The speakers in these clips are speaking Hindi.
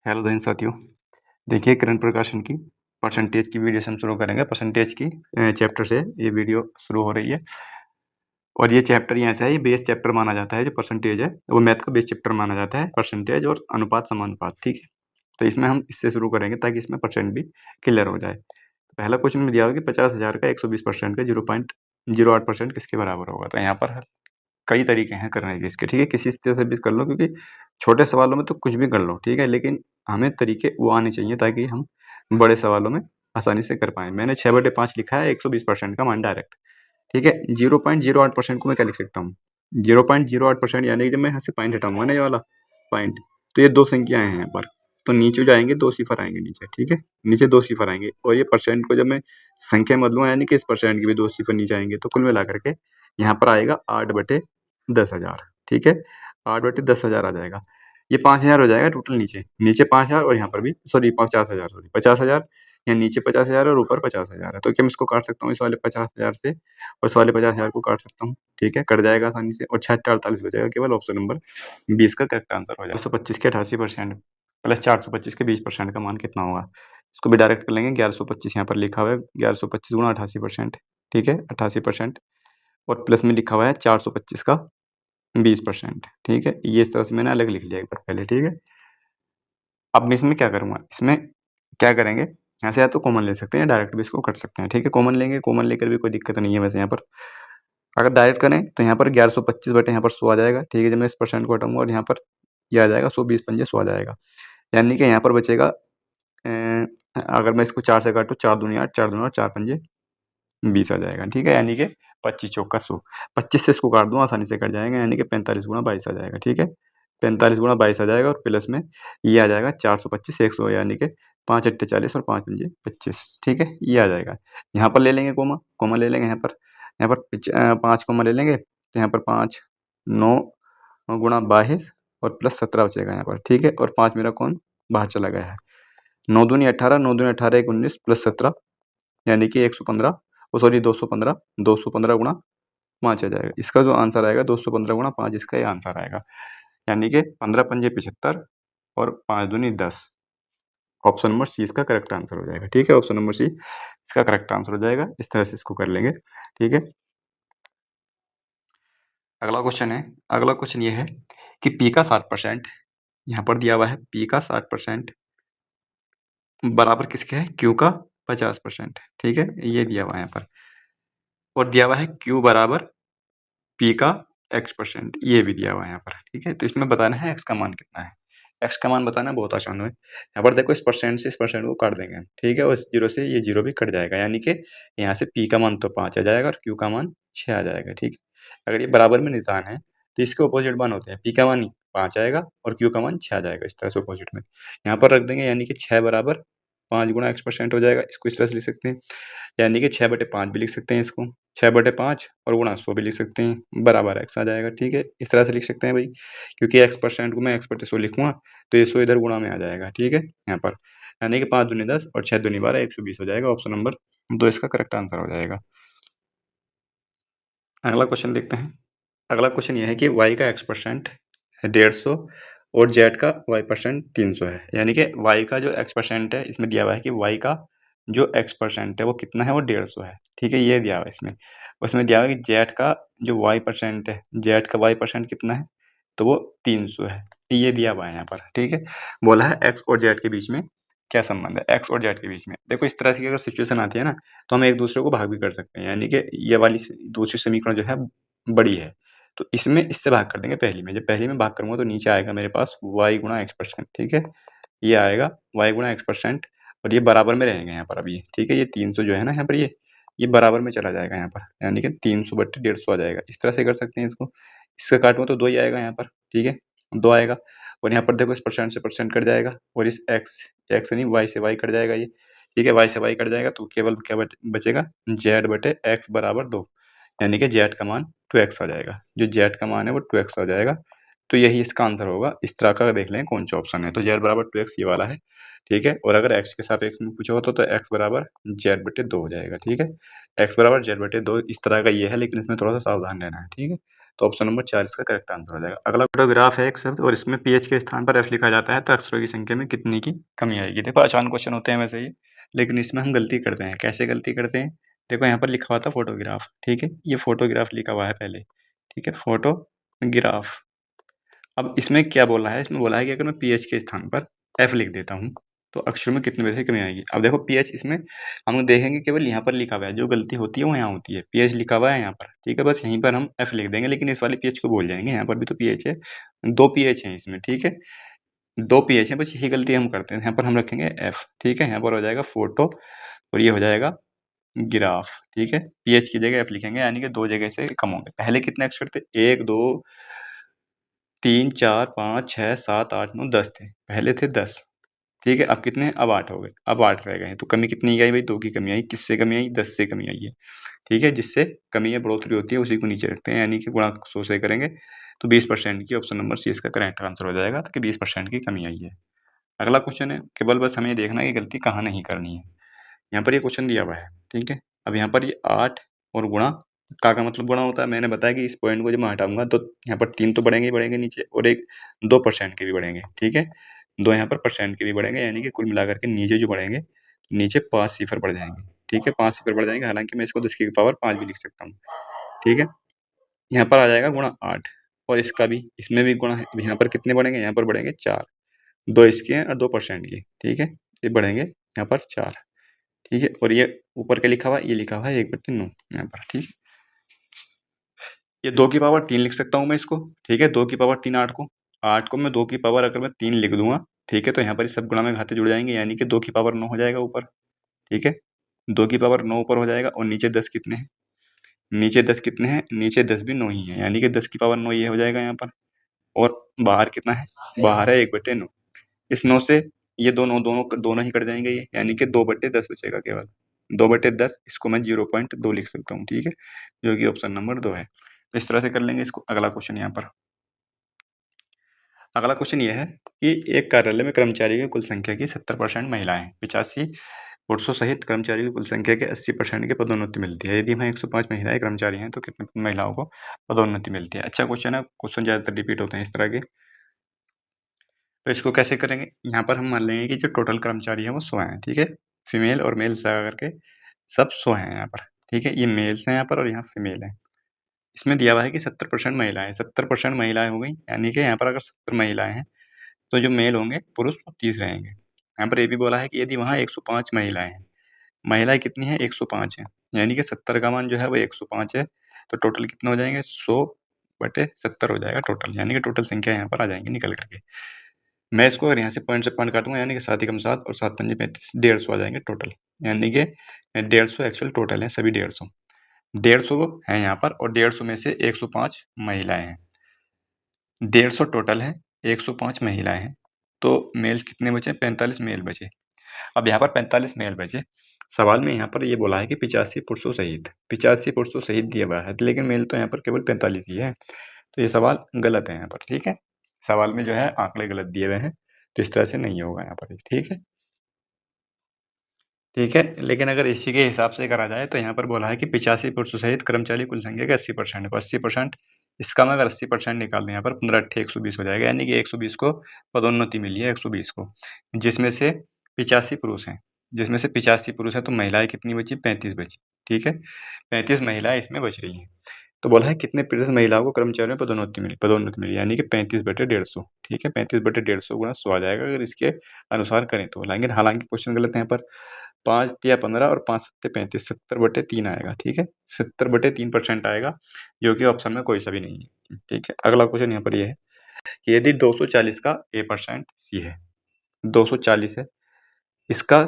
हेलो जैन साथियों, देखिए किरण प्रकाशन की परसेंटेज की वीडियो से हम शुरू करेंगे। परसेंटेज की चैप्टर से ये वीडियो शुरू हो रही है और ये चैप्टर यहाँ से है, ये बेस चैप्टर माना जाता है। जो परसेंटेज है वो मैथ का बेस चैप्टर माना जाता है, परसेंटेज और अनुपात समानुपात। ठीक है, तो इसमें हम इससे शुरू करेंगे ताकि इसमें परसेंट भी क्लियर हो जाए। पहला क्वेश्चन में दिया होगा कि 50,000 का 120% का 0.08% किसके बराबर होगा। तो यहाँ पर कई तरीके हैं करने के इसके, ठीक है, किसी तरह से भी कर लो, क्योंकि छोटे सवालों में तो कुछ भी कर लो, ठीक है, लेकिन हमें तरीके वो आने चाहिए ताकि हम बड़े सवालों में आसानी से कर पाएँ। मैंने 6/5 लिखा है 120% का मान डायरेक्ट, ठीक है। 0.08% को मैं क्या लिख सकता हूँ, 0.08% यानी कि जब मैं यहाँ से पॉइंट हटाऊंगा ना, ये वाला पॉइंट, तो ये दो संख्याएं हैं यहाँ पर, तो नीचे जाएंगे दो सिफर आएंगे नीचे, ठीक है, नीचे दो सिफर आएंगे। और ये परसेंट को जब मैं संख्या में बदलूंगा यानी कि इस परसेंट के भी दो सिफर नीचे आएंगे, तो कुल मिला करके यहाँ पर आएगा 8/10,000, ठीक है, 8/10,000 आ जाएगा। ये 5,000 हो जाएगा टोटल, नीचे नीचे 5,000 और यहाँ पर भी सॉरी 50,000, सॉरी 50,000, यहाँ नीचे 50,000 और ऊपर 50,000 है। तो क्या मैं इसको काट सकता हूँ, इस वाले 50,000 से और इस वाले 50,000 को काट सकता हूँ, ठीक है, कट जाएगा आसानी से। और 6 48 बचेगा, केवल ऑप्शन नंबर 20 का करेक्ट आंसर हो जाएगा। 225 के 88% प्लस 425 के 20% का मान कितना होगा, इसको भी डायरेक्ट कर लेंगे। 1125 यहाँ पर लिखा हुआ है, 1125 गुणा 88%, ठीक है, 88%, और प्लस में लिखा हुआ है 425 का 20%, ठीक है। ये इस तरह से मैंने अलग लिख लिया एक बार पहले, ठीक है। अब मैं इसमें क्या करूँगा, इसमें क्या करेंगे, यहाँ से या तो कॉमन ले सकते हैं, डायरेक्ट भी इसको कर सकते हैं, ठीक है। कॉमन लेंगे, कॉमन लेकर भी कोई दिक्कत नहीं है वैसे। यहाँ पर अगर डायरेक्ट करें तो यहाँ पर 1125 बटे यहाँ पर 100 आ जाएगा, ठीक है। जब मैं इस परसेंट को हटाऊंगा और यहाँ पर यह आ जाएगा 100, 20 पंजे 100 आ जाएगा, यानी कि यहाँ पर बचेगा अगर मैं इसको 4 से काटूँ, 4 दूनी 8, 4 दूनी 8, 4 पंजे 20 आ जाएगा, ठीक है, यानी कि 25 चौका 100। 25 से इसको काट दूँ आसानी से कट जाएगा, यानी कि 45 गुणा 22 आ जाएगा, ठीक है, 45 गुणा 22 आ जाएगा। और प्लस में ये आ जाएगा 425 100, यानी कि 5 अट्ठे 40 और 5 पंजे 25, ठीक है, ये आ जाएगा। यहाँ पर ले लेंगे कोमा, कोमा ले लेंगे यहाँ पर 5 कोमा ले लेंगे, तो यहाँ पर 5 9 गुणा 22 और प्लस 17 बचेगा यहाँ पर, ठीक है। और 5 मेरा कौन बाहर चला गया है। 9 दूनी 18, 9 दूनी 18 1 19 प्लस 17 यानी कि 115, सॉरी 215, 215 गुणा 5 आ जाएगा। इसका जो आंसर आएगा 215 गुणा 5, इसका ये आंसर आएगा, यानी कि 15 पंजे 75 और 5 दूनी 10। ऑप्शन नंबर सी इसका करेक्ट आंसर हो जाएगा, ठीक है, ऑप्शन नंबर सी इसका करेक्ट आंसर हो जाएगा। इस तरह से इसको कर लेंगे, ठीक है। अगला क्वेश्चन है, अगला क्वेश्चन ये है कि पी का 60% यहाँ पर दिया हुआ है, पी का 60% बराबर किसके है, क्यू का 50%, ठीक है, ये दिया हुआ है यहाँ पर। और दिया हुआ है क्यू बराबर पी का x%, ये भी दिया हुआ है यहाँ पर, ठीक है। तो इसमें बताना है x का मान कितना है। x का मान बताना बहुत आसान है। यहाँ पर देखो इस परसेंट से इस परसेंट को काट देंगे हम, ठीक है, और इस जीरो से ये जीरो भी कट जाएगा, यानी कि यहाँ से p का मान तो 5 आ जाएगा और q का मान 6 आ जाएगा, ठीक है। अगर ये बराबर में निशान है तो इसके अपोजिट मान होते हैं, p का मान 5 आएगा और q का मान 6 आ जाएगा, इस तरह से अपोजिट में यहाँ पर रख देंगे, यानी कि 6 बराबर 5 गुणा x% हो जाएगा। इसको इस तरह से लिख सकते हैं, यानी कि 6/5 भी लिख सकते हैं इसको, 6/5 और गुणा 100 भी लिख सकते हैं, बराबर x आ जाएगा, ठीक है। इस तरह से लिख सकते हैं भाई, क्योंकि x% को मैं x/100 लिखूंगा तो ये 100 इधर गुणा में आ जाएगा, ठीक है, यहाँ पर, यानी कि 5 दूनी 10 और 6 दूनी 12 120 हो जाएगा। ऑप्शन नंबर 2 इसका करेक्ट आंसर हो जाएगा। अगला क्वेश्चन देखते हैं। अगला क्वेश्चन यह है कि y का x% 150 और z का y% 300 है, यानी कि y का जो x% है, इसमें दिया हुआ है कि y का जो x% है वो कितना है, वो 150 है, ठीक है, ये दिया हुआ है इसमें। उसमें दिया हुआ है कि z का जो y% है, z का y% कितना है, तो वो 300 है, ये दिया हुआ है यहाँ पर, ठीक है। बोला है x और z के बीच में क्या संबंध है, x और z के बीच में। देखो इस तरह की अगर सिचुएशन आती है ना, तो हम एक दूसरे को भाग भी कर सकते हैं, यानी कि ये वाली दूसरी समीकरण जो है बड़ी है, तो इसमें इससे भाग कर देंगे पहली में। जब पहली में भाग करूंगा तो नीचे आएगा मेरे पास y गुणा x%, ठीक है, ये आएगा y गुणा x%, और ये बराबर में रहेंगे यहाँ पर अब ये, ठीक है। ये 300 जो है ना यहाँ पर, ये बराबर में चला जाएगा यहाँ पर, यानी कि 300/150 आ जाएगा। इस तरह से कर सकते हैं इसको, इसका काटूंगा तो 2 ही आएगा यहाँ पर, ठीक है, 2 आएगा। और यहाँ पर देखो इस परसेंट से परसेंट कट जाएगा और इस x नहीं y से y कट जाएगा ये, ठीक है, y से y कट जाएगा तो केवल क्या बचेगा, z/x बराबर 2, यानी कि z का मान 2x आ जाएगा। जो z का मान है वो 2x आ जाएगा, तो यही इसका आंसर होगा। इस तरह का देख लें कौन सा ऑप्शन है, तो z बराबर 2x ये वाला है, ठीक है। और अगर x के सापेक्ष में पूछा होता तो x बराबर z/2 हो जाएगा, ठीक है, x बराबर z/2 इस तरह का ये है, लेकिन इसमें थोड़ा सा सावधान रहना है, ठीक है। तो ऑप्शन नंबर 4 इसका करेक्ट आंसर हो जाएगा। अगला फोटोग्राफ है एक शब्द और इसमें पीएच के स्थान पर एफ लिखा जाता है तो अक्षरों की संख्या में कितने की कमी आएगी। देखो आसान क्वेश्चन होते हैं वैसे ही, लेकिन इसमें हम गलती करते हैं। कैसे गलती करते हैं? देखो यहाँ पर लिखा हुआ था फोटोग्राफ, ठीक है, ये फोटोग्राफ लिखा हुआ है पहले, ठीक है, फोटोग्राफ। अब इसमें क्या बोला है? इसमें बोला है कि अगर मैं पीएच के स्थान पर एफ लिख देता हूँ तो अक्षरों में कितने वैसे कमी आएगी। अब देखो पीएच इसमें हम देखेंगे केवल यहाँ पर लिखा हुआ है, जो गलती होती है वो यहाँ होती है। पीएच लिखा हुआ है यहाँ पर, ठीक है, बस यहीं पर हम एफ लिख देंगे, लेकिन इस वाले पीएच को भूल जाएंगे। यहाँ पर भी तो पीएच है, 2 पीएच हैं इसमें, ठीक है, 2 पीएच हैं, बस यही गलती हम करते हैं। यहाँ पर हम रखेंगे एफ, ठीक है, यहाँ पर हो जाएगा फोटो और ये हो जाएगा ग्राफ, ठीक है। पीएच की जगह एफ लिखेंगे, यानी कि 2 जगह से कम होंगे। पहले कितने अक्षर थे? 1 2 3 4 5 6 7 8 9 10 थे, पहले थे 10, ठीक है। अब कितने हैं? अब 8 हो गए, अब 8 रह गए हैं। तो कमी कितनी आई भाई? 2 की कमी आई। किससे कमी आई? 10 से कमी आई है, ठीक है। जिससे कमी या बढ़ोतरी होती है उसी को नीचे रखते हैं, यानी कि गुणा 100 से करेंगे तो 20% की ऑप्शन नंबर सी इसका करेक्ट आंसर हो जाएगा, तो कि 20% की कमी आई है। अगला क्वेश्चन है, केवल बस हमें देखना है कि गलती कहाँ नहीं करनी है। यहाँ पर ये क्वेश्चन दिया हुआ है, ठीक है। अब यहाँ पर ये 8 और गुणा का मतलब गुणा होता है। मैंने बताया कि इस पॉइंट को जब मैं हटाऊंगा तो यहाँ पर 3 तो बढ़ेंगे ही बढ़ेंगे नीचे, और एक 2% के भी बढ़ेंगे, ठीक है। 2 यहाँ पर परसेंट के भी बढ़ेंगे, यानी कि कुल मिलाकर के नीचे जो बढ़ेंगे, नीचे 5 सिफर बढ़ जाएंगे, ठीक है, 5 सिफर बढ़ जाएंगे। हालांकि मैं इसको 10 की पावर 5 भी लिख सकता हूँ, ठीक है। यहाँ पर आ जाएगा गुणा 8, और इसका भी, इसमें भी गुणा है। यहाँ पर कितने बढ़ेंगे? यहाँ पर बढ़ेंगे 4, 2 इसके हैं और 2% के, ठीक है, ये बढ़ेंगे यहाँ पर 4, ठीक है। और ये ऊपर क्या लिखा हुआ है? ये लिखा हुआ है 1/9 यहाँ पर, ठीक है। ये 2 की पावर 3 लिख सकता हूँ मैं इसको, ठीक है, 2 की पावर 3 8 को मैं 2 की पावर अगर मैं 3 लिख दूंगा, ठीक है, तो यहाँ पर ये सब गुणा में घाते जुड़ जाएंगे, यानी कि 2 की पावर 9 हो जाएगा ऊपर, ठीक है। 2 की पावर 9 ऊपर हो जाएगा, और नीचे 10 कितने हैं? नीचे 10 कितने हैं? नीचे 10 भी 9 ही है, यानी कि 10 की पावर 9 ये हो जाएगा यहाँ पर। और बाहर कितना है? बाहर है 1/9। इस 9 से ये दोनों दोनों दोनों ही कट जाएंगे ये, यानी कि 2/10 बचेगा केवल। 2/10, इसको मैं 0.2 लिख सकता हूँ, ठीक है, जो कि ऑप्शन नंबर 2 है। तो इस तरह से कर लेंगे इसको। अगला क्वेश्चन यहाँ पर, अगला क्वेश्चन ये है कि एक कार्यालय में कर्मचारियों की कुल संख्या की 70% महिलाएं हैं, 85 पुरुषों सहित कर्मचारियों की कुल संख्या के 80% की पदोन्नति मिलती है। यदि वहाँ 105 महिलाएं कर्मचारी हैं तो कितने महिलाओं को पदोन्नति मिलती है? अच्छा क्वेश्चन है, क्वेश्चन ज़्यादातर रिपीट होते हैं इस तरह के। तो इसको कैसे करेंगे? यहाँ पर हम मान लेंगे कि जो टोटल कर्मचारी है वो 100 हैं, ठीक है, फीमेल और मेल लगा करके सब 100 हैं यहाँ पर, ठीक है। ये मेल्स हैं यहाँ पर और यहाँ फीमेल है। इसमें दिया हुआ है कि 70% महिलाएं, 70% महिलाएं हो गई, यानी कि यहाँ पर अगर 70 महिलाएं हैं तो जो मेल होंगे पुरुष वो 30 रहेंगे। यहाँ पर ये भी बोला है कि यदि वहाँ 105 महिलाएं हैं, महिलाएं कितनी हैं? 105 हैं, यानी कि 70 का मान जो है वो 105 है, तो टोटल कितने हो जाएंगे? 100/70 हो जाएगा टोटल, यानी कि टोटल संख्या यहाँ पर आ जाएंगी निकल करके। मैं इसको अगर यहाँ से पॉइंट से पॉइंट काटूंगा, यानी कि 7 एकम 7 और 7 पंजे 35, 150 आ जाएंगे टोटल, यानी कि 150 एक्चुअल टोटल है, सभी 150 है यहाँ पर, और 150 में से 105 महिलाएं हैं। 150 टोटल है, 105 महिलाएं हैं, तो मेल्स कितने बचे? 45 मेल बचे। अब यहाँ पर 45 मेल बचे। सवाल में यहाँ पर ये बोला है कि 85 पुरुषों सहित, 85 पुरुषों सहित दिया हुआ है, लेकिन मेल तो यहाँ पर केवल 45 ही है, तो ये सवाल गलत है यहाँ पर, ठीक है। सवाल में जो है आंकड़े गलत दिए हुए हैं, तो इस तरह से नहीं होगा यहाँ पर, ठीक है, ठीक है। लेकिन अगर इसी के हिसाब से करा जाए तो यहाँ पर बोला है कि 85 पुरुषों सहित कर्मचारी कुल संख्या के 80% है, 80%, इसका मैं अगर 80% निकाल दूँ यहाँ पर 15 8 120 हो जाएगा, यानी कि 120 को पदोन्नति मिली है, 120 को, जिसमें से 85 पुरुष हैं, जिसमें से 85 पुरुष है, तो महिलाएं कितनी बची? 35 बची, ठीक है, 35 महिलाएं इसमें बच रही हैं। तो बोला है कितने प्रतिशत महिलाओं को कर्मचारियों में पदोन्नति मिली, यानी कि 35/150, ठीक है, 35/150 गुणा 100 आ जाएगा अगर इसके अनुसार करें तो। लेकिन हालांकि क्वेश्चन गलत है यहाँ पर, 5 या 15 और 5 सत्ते 35, 70/3 आएगा, ठीक है, 70/3% आएगा, जो कि ऑप्शन में कोई सा भी नहीं है, ठीक है। अगला क्वेश्चन यहाँ पर ये है कि यदि 240 का A% C है, 240 है, इसका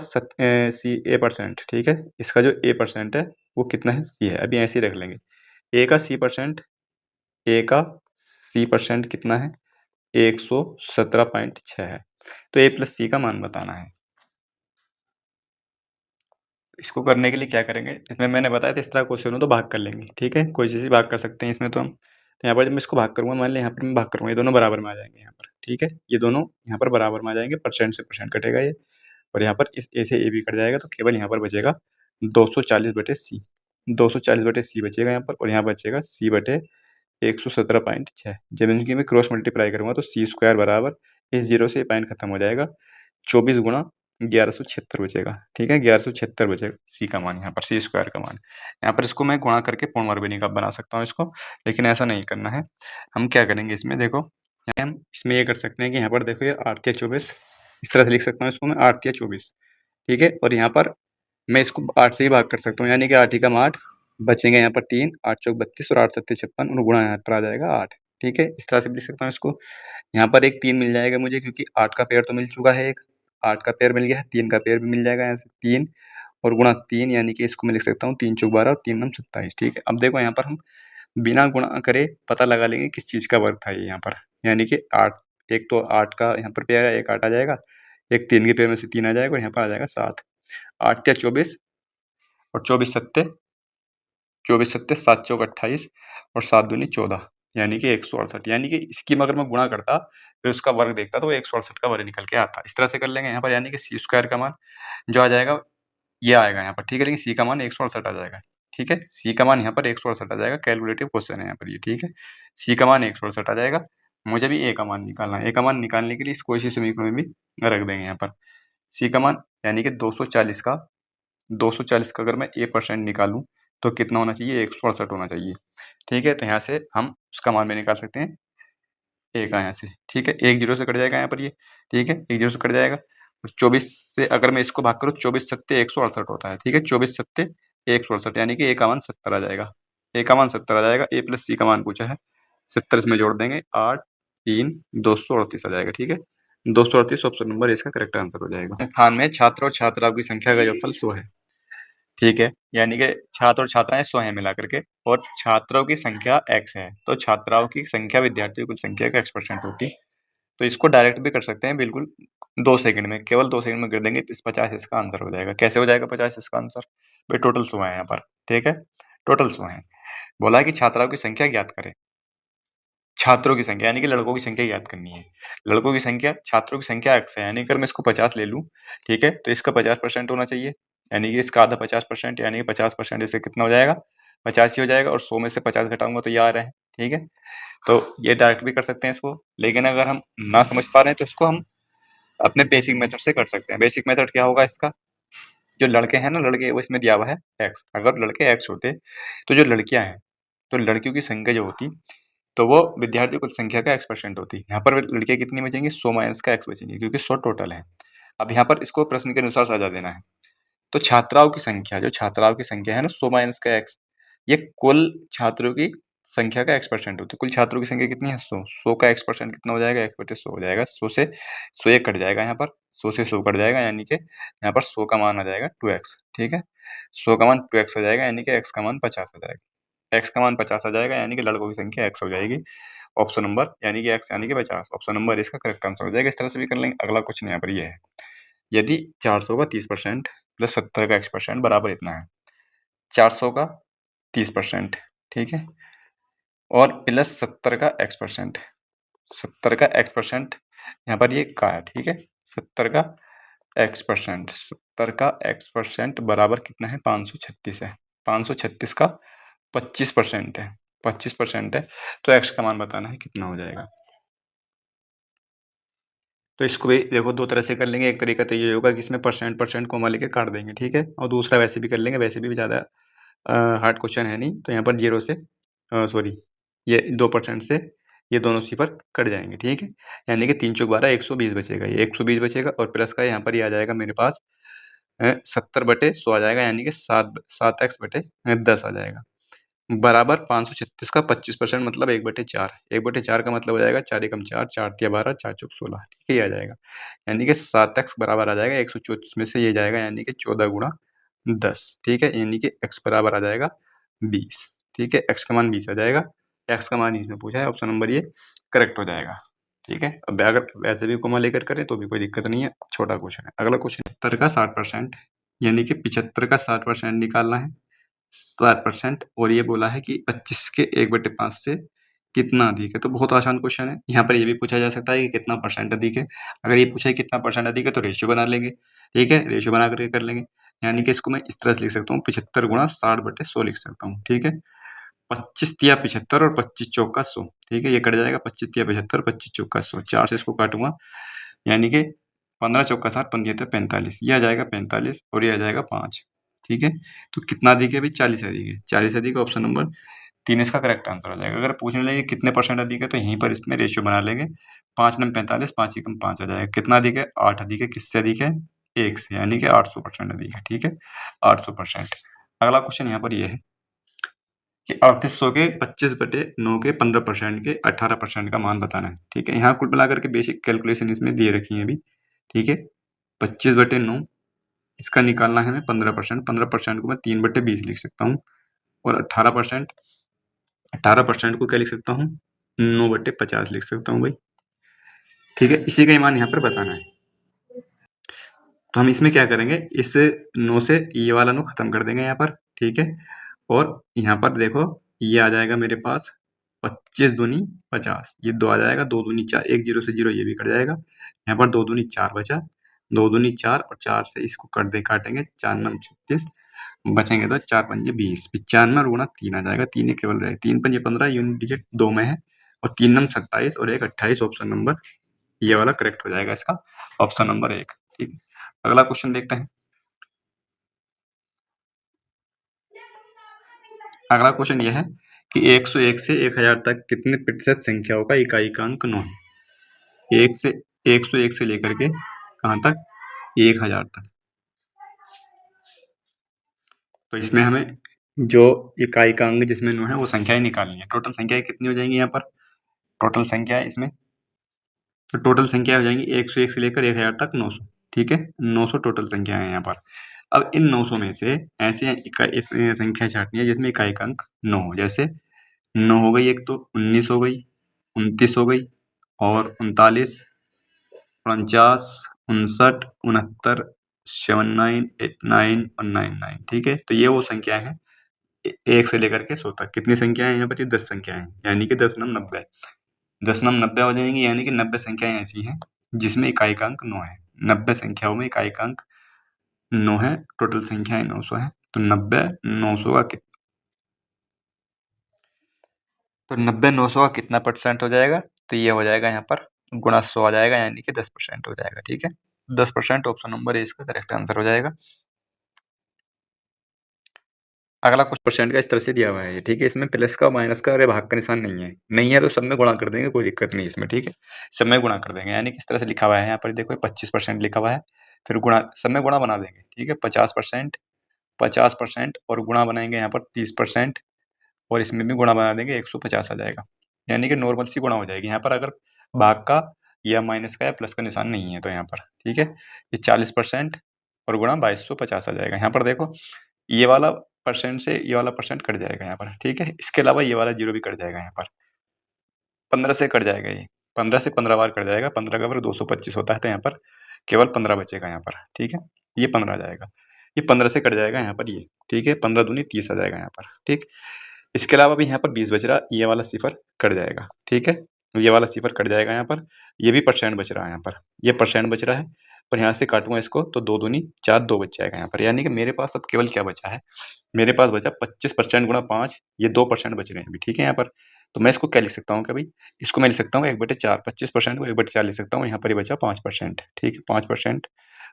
A%, ठीक है, इसका जो A% है वो कितना है? C है। अभी ऐसे ही रख लेंगे, A का C% कितना है? 117.6 है, तो A प्लस C का मान बताना है। इसको करने के लिए क्या करेंगे? इसमें मैंने बताया था इस तरह क्वेश्चन हो तो भाग कर लेंगे, ठीक है, कोई चीज़ भी भाग कर सकते हैं इसमें तो हम। तो यहाँ पर जब मैं इसको भाग करूँगा, मान लिया यहाँ पर मैं भाग करूँगा, ये दोनों बराबर में आ जाएंगे यहाँ पर, ठीक है, ये दोनों यहाँ पर बराबर में आ जाएंगे, परसेंट से परसेंट कटेगा ये, और यहाँ पर इस ए से ए भी कट जाएगा, तो केवल यहाँ पर बचेगा 240/C, 240/C बचेगा यहाँ पर, और यहाँ बचेगा C/A, 117.6। जब इनकी मैं क्रॉस मल्टीप्लाई करूँगा तो सी स्क्वायर बराबर इस 0 से ये पॉइंट खत्म हो जाएगा, 24 गुणा 1176 बचेगा। ठीक है, 1176 बचेगा सी का मान, यहाँ पर सी स्क्वायर का मान। यहाँ पर इसको मैं गुणा करके पूर्ण वर्ग भी बना सकता हूँ इसको, लेकिन ऐसा नहीं करना है। हम क्या करेंगे इसमें, देखो हम इसमें ये कर सकते हैं कि यहाँ पर देखो ये 8 या 24, इस तरह से लिख सकता हूँ इसको मैं 8 या 24। ठीक है, और यहाँ पर मैं इसको 8 से ही भाग कर सकता हूँ, यानी कि 8 ही का 8 बचेंगे यहाँ पर 3, 8 चौक 32 और 8 सत्ते 56 और गुणा यहाँ पर आ जाएगा 8। ठीक है, इस तरह से भी लिख सकता हूँ इसको। यहाँ पर एक 3 मिल जाएगा मुझे, क्योंकि 8 का पेयर तो मिल चुका है, एक 8 का पेयर मिल गया है, 3 का पेयर भी मिल जाएगा यहाँ से 3 और गुणा 3, यानी कि इसको मैं लिख सकता हूँ 3 चौक 12 और 3 नम 27। ठीक है, अब देखो यहाँ पर हम बिना गुणा करे पता लगा लेंगे किस चीज़ का वर्ग था ये यहाँ पर, यानी कि 8, एक तो 8 का यहाँ पर पेयर है, एक 8 आ जाएगा, एक 3 के पेयर में से 3 आ जाएगा और यहाँ पर आ जाएगा 7। 8 या 24 और 24 सत्ते 7 चौक 28 और 7 दूनी 14, यानी कि 168। यानी कि इसकी अगर मैं गुणा करता फिर उसका वर्ग देखता तो वो 168 का वर्ग निकल के आता। इस तरह से कर लेंगे यहाँ पर, यानी कि सी स्क्वायर का मान जो आ जाएगा ये आएगा यहाँ पर। ठीक है, लेकिन सी का मान 168 आ जाएगा। ठीक है, सी का मान यहाँ पर 168 आ जाएगा, कैलकुलेटिव क्वेश्चन है यहाँ पर ये। ठीक है, सी का मान 168 आ जाएगा, मुझे भी ए का मान निकालना है। ए का मान निकालने के लिए इसको इसी समीकरण में भी रख देंगे यहाँ पर। सी का मान यानी कि 240 का अगर मैं ए परसेंट निकालूं तो कितना होना चाहिए, 168 होना चाहिए। ठीक है, तो यहाँ से हम उसका मान भी निकाल सकते हैं ए का यहाँ से। ठीक है, एक जीरो से कट जाएगा यहाँ पर ये। ठीक है, एक जीरो से कट जाएगा। 24 से अगर मैं इसको भाग करूँ, 24 सत्ते 168 होता है। ठीक है, 24 सत्ते 168, यानी कि ए का मान 70 आ जाएगा। ए का मान 70 आ जाएगा, ए प्लस सी का मान पूछा है, 70 इसमें जोड़ देंगे, 8 3 238 आ जाएगा। ठीक है, 238 ऑप्शन नंबर इसका करेक्ट आंसर हो जाएगा। स्थान में छात्र और छात्राओं की संख्या का योगफल 100 है। ठीक है, यानी कि छात्र और छात्राएं 100 हैं मिला करके, और छात्रों की संख्या x है, तो छात्राओं की संख्या विद्यार्थियों की कुल संख्या का x% होती है। तो इसको डायरेक्ट भी कर सकते हैं बिल्कुल 2 सेकंड में, केवल 2 सेकंड में कर देंगे, इस 50 इसका आंसर हो जाएगा। कैसे हो जाएगा 50 इसका आंसर? भाई टोटल 100 है यहाँ पर। ठीक है, टोटल 100 है। बोला है कि छात्राओं की संख्या ज्ञात करें। छात्रों की संख्या यानी कि लड़कों की संख्या ज्ञात करनी है। लड़कों की संख्या, छात्रों की संख्या x है, यानी अगर मैं इसको 50 ले लूँ, ठीक है, तो इसका 50% होना चाहिए, यानी कि इसका आधा 50%, यानी कि 50% इससे कितना हो जाएगा, 85 हो जाएगा, और 100 में से 50 घटाऊंगा तो ये आ रहा है। ठीक है, तो ये डायरेक्ट भी कर सकते हैं इसको, लेकिन अगर हम ना समझ पा रहे हैं तो इसको हम अपने बेसिक मेथड से कर सकते हैं। बेसिक मेथड क्या होगा इसका, जो लड़के हैं ना, लड़के, वो इसमें दिया हुआ है x, अगर लड़के x होते तो जो लड़कियां हैं, तो लड़कियों की संख्या जो होती तो वो विद्यार्थी कुल संख्या का x% होती है। यहाँ पर लड़कियां कितनी बचेंगी, 100 माइनस का x बचेंगी, क्योंकि 100 टोटल है। अब यहाँ पर इसको प्रश्न के अनुसार सजा देना है। तो छात्राओं की संख्या, जो छात्राओं की संख्या है ना 100 माइनस का x, ये कुल छात्रों की संख्या का x% होती है। कुल छात्रों की संख्या कितनी है, 100, 100 का x% कितना हो जाएगा, 1/100 हो जाएगा। 100 से 100 एक कट जाएगा, यहाँ पर 100 से 100 कट जाएगा, यानी कि यहाँ पर 100 का मान आ जाएगा 2x। ठीक है, 100 का मान 2x आ जाएगा, यानी कि x का मान 50 आ जाएगा। x का मान 50 आ जाएगा, यानी कि लड़कों की संख्या x हो जाएगी। ऑप्शन नंबर यानी कि x यानी कि 50, ऑप्शन नंबर इसका करेक्ट आंसर हो जाएगा। इस तरह से भी कर लेंगे। अगला क्वेश्चन यहाँ पर ये है, यदि 400 का 30% प्लस 70 का x% बराबर इतना है, 400 का 30%, ठीक है, और प्लस 70 का x%, 70 का x% यहाँ पर ये का है। ठीक है, 70 का x%, 70 का x% बराबर कितना है, 536 है। 536 का 25% है, 25% है, तो x का मान बताना है कितना हो जाएगा। तो इसको भी देखो दो तरह से कर लेंगे। एक तरीका तो ये होगा कि इसमें परसेंट कोमा लेके काट देंगे, ठीक है, और दूसरा वैसे भी कर लेंगे, वैसे भी ज़्यादा हार्ड क्वेश्चन है नहीं। तो यहाँ पर 0 से सॉरी ये 2% से ये दोनों सिफर कट जाएंगे, ठीक है, यानी कि 3 चौक 12 120 बचेगा, ये 120 बचेगा, और प्लस का यहाँ पर ये आ जाएगा मेरे पास 70/100 आ जाएगा, यानी कि 7x/10 आ जाएगा, बराबर 536 का 25% मतलब 1/4। 1/4 का मतलब हो जाएगा 4 एकम 4, 4 तिया 12, 4 चौक 16, ठीक है, ये आ जाएगा, यानी कि 7x बराबर आ जाएगा 134 में से ये जाएगा, यानी कि 14 गुणा 10, ठीक है, यानी कि x बराबर आ जाएगा 20, ठीक है, x का मान 20 आ जाएगा। x का मान इसमें पूछा है, ऑप्शन नंबर ये करेक्ट हो जाएगा, ठीक है। अब अगर वैसे भी कोमा लेकर करें तो भी कोई दिक्कत नहीं है, छोटा क्वेश्चन है। अगला क्वेश्चन 70 का 60%, यानी कि 75 का 60% निकालना है, 60%, और ये बोला है कि 25 के 1/5 से कितना अधिक है। तो बहुत आसान क्वेश्चन है। यहाँ पर ये भी पूछा जा सकता है कि कितना परसेंट अधिक है। अगर ये पूछा है कितना परसेंट अधिक है तो रेशियो बना लेंगे, ठीक है, रेशियो बना करके कर लेंगे, यानी कि इसको मैं इस तरह से लिख सकता हूँ, 75 गुणा 60/100 लिख सकता हूँ, ठीक है, 25 तिया 75 और 25 चौका 100, ठीक है, ये कट जाएगा 25 तिया 75, 25 चौका 100, 4 से इसको काटूंगा, यानी कि 15 चौका 60, 15 45, ये आ जाएगा 45 और ये आ जाएगा 5, ठीक है। तो कितना अधिक है भाई? 40 अधिक है, 40 अधिक है, ऑप्शन नंबर 3 इसका करेक्ट आंसर हो जाएगा। अगर पूछने लगे कितने परसेंट अधिक है तो यहीं पर इसमें रेशियो बना लेंगे, 5 नम 45, 5 एकम 5 आ जाएगा। कितना अधिक है? 8 अधिक है। किससे अधिक है? 1 से, यानी कि 800% अधिक है, ठीक है, 800%। अगला क्वेश्चन यहाँ पर ये है कि 3800 के 25/9 के 15% के 18% का मान बताना है, ठीक है। यहाँ कुल मिलाकर के बेसिक कैलकुलेशन इसमें दिए रखी है अभी, ठीक है। 25/9 इसका निकालना है हमें 15%, 15% को मैं 3/20 लिख सकता हूँ, और 18% को क्या लिख सकता हूँ? 9/50 लिख सकता हूँ भाई, ठीक है। इसी का मान यहाँ पर बताना है। तो हम इसमें क्या करेंगे, इस 9 से ये वाला 9 खत्म कर देंगे यहाँ पर, ठीक है। और यहाँ पर देखो ये आ जाएगा मेरे पास 25 दूनी 50, ये 2 आ जाएगा, 2 दूनी 4, 1 0 से 0 ये भी कट जाएगा। यहाँ पर 2 दूनी 4 बचा, 2 दूनी 4 और 4 से इसको काटेंगे, 4 9 36, बचेंगे तो 4 पंजे 20, 95 और गुणा 3 आ जाएगा, 3 केवल रहे, 3 पंजे 15, यूनिट डिजिट 2 में है, और 3 नम 27 और 1 28, ऑप्शन नंबर ये वाला करेक्ट हो जाएगा इसका, ऑप्शन नंबर 1, ठीक है। अगला क्वेश्चन देखते हैं। अगला क्वेश्चन यह है कि 101 से 1000 तक कितने प्रतिशत संख्याओं का इकाइकांक 9 है? 101 से लेकर के कहाँ तक? 1000 तक। तो इसमें हमें जो इकाइकांक जिसमें 9 है वो संख्याएं निकालनी है। टोटल संख्याएं कितनी हो जाएंगी यहाँ पर? टोटल संख्या है इसमें, तो टोटल संख्या हो जाएंगी 101 से लेकर 1000 तक 900, ठीक है, 900 टोटल संख्या है यहाँ पर। अब इन 900 में से ऐसे संख्या छांटनी है जिसमें इकाइकांक 9 हो। जैसे 9 हो गई, एक तो 19 हो गई, 29 हो गई, और 39, 49, 59, 69, 79, 89 और 99, ठीक है। तो ये वो संख्या है 1 से लेकर के 100 तक। कितनी संख्या है यहाँ पर? ये 10 संख्या है, यानी कि 10 नम 90, 10 नम 90 हो जाएंगी, यानी कि 90 संख्याएं ऐसी हैं जिसमें इकाइकांक 9 है। 90 संख्याओं में इकाइकांक 9 है, टोटल संख्याएं 900 है। तो 90 900 का तो 90 900 का कितना परसेंट हो जाएगा? तो ये हो जाएगा यहाँ पर गुणा 100 आ जाएगा, यानी कि 10% हो जाएगा, ठीक है। 10% ऑप्शन नंबर ए इसका करेक्ट आंसर हो जाएगा। अगला कुछ परसेंट का इस तरह से दिया हुआ है, ठीक है। इसमें प्लस का माइनस का और भाग का निशान नहीं है तो सब में गुणा कर देंगे, कोई दिक्कत नहीं इसमें, ठीक है। सब में गुणा कर देंगे, यानी किस तरह से लिखा हुआ है यहाँ पर देखो 25% लिखा हुआ है, फिर गुणा, सब में गुणा बना देंगे, ठीक है। 50%, 50% और गुणा बनाएंगे यहाँ पर 30%, और इसमें भी गुणा बना देंगे 150 आ जाएगा, यानी कि नॉर्मल सी गुणा हो जाएगी। यहाँ पर अगर भाग का या माइनस का या प्लस का निशान नहीं है तो यहाँ पर, ठीक है, ये 40% और गुणा 2250 आ जाएगा। यहाँ पर देखो ये वाला परसेंट से ये वाला परसेंट कट जाएगा यहाँ पर, ठीक है। इसके अलावा ये वाला 0 भी कट जाएगा यहाँ पर, 15 से कट जाएगा, ये 15 से 15 बार कट जाएगा, 15 का वर्ग 225 होता है, तो यहाँ पर केवल 15 बचेगा यहाँ पर, ठीक है। ये 15 आ जाएगा, ये 15 से कट जाएगा यहाँ पर ये, ठीक है, 15 दूनी 30 आ जाएगा यहाँ पर, ठीक। इसके अलावा भी यहाँ पर 20 बच रहा, ये वाला सिफर कट जाएगा, ठीक है, ये वाला सिफर कट जाएगा यहाँ पर, ये भी परसेंट बच रहा है यहाँ पर, ये परसेंट बच रहा है, पर यहाँ से काटूंगा इसको तो 2 दूनी 4, 2 बच जाएगा यहाँ पर, यानी कि मेरे पास अब केवल क्या बचा है? मेरे पास बचा 25% गुणा 5, ये 2% बच रहे हैं अभी, ठीक है। यहाँ पर तो मैं इसको क्या लिख सकता हूँ कि भाई इसको मैं लिख सकता हूँ 1/4, 25% को 1/4 लिख सकता हूँ। यहाँ पर ये बचा 5%, ठीक है, 5%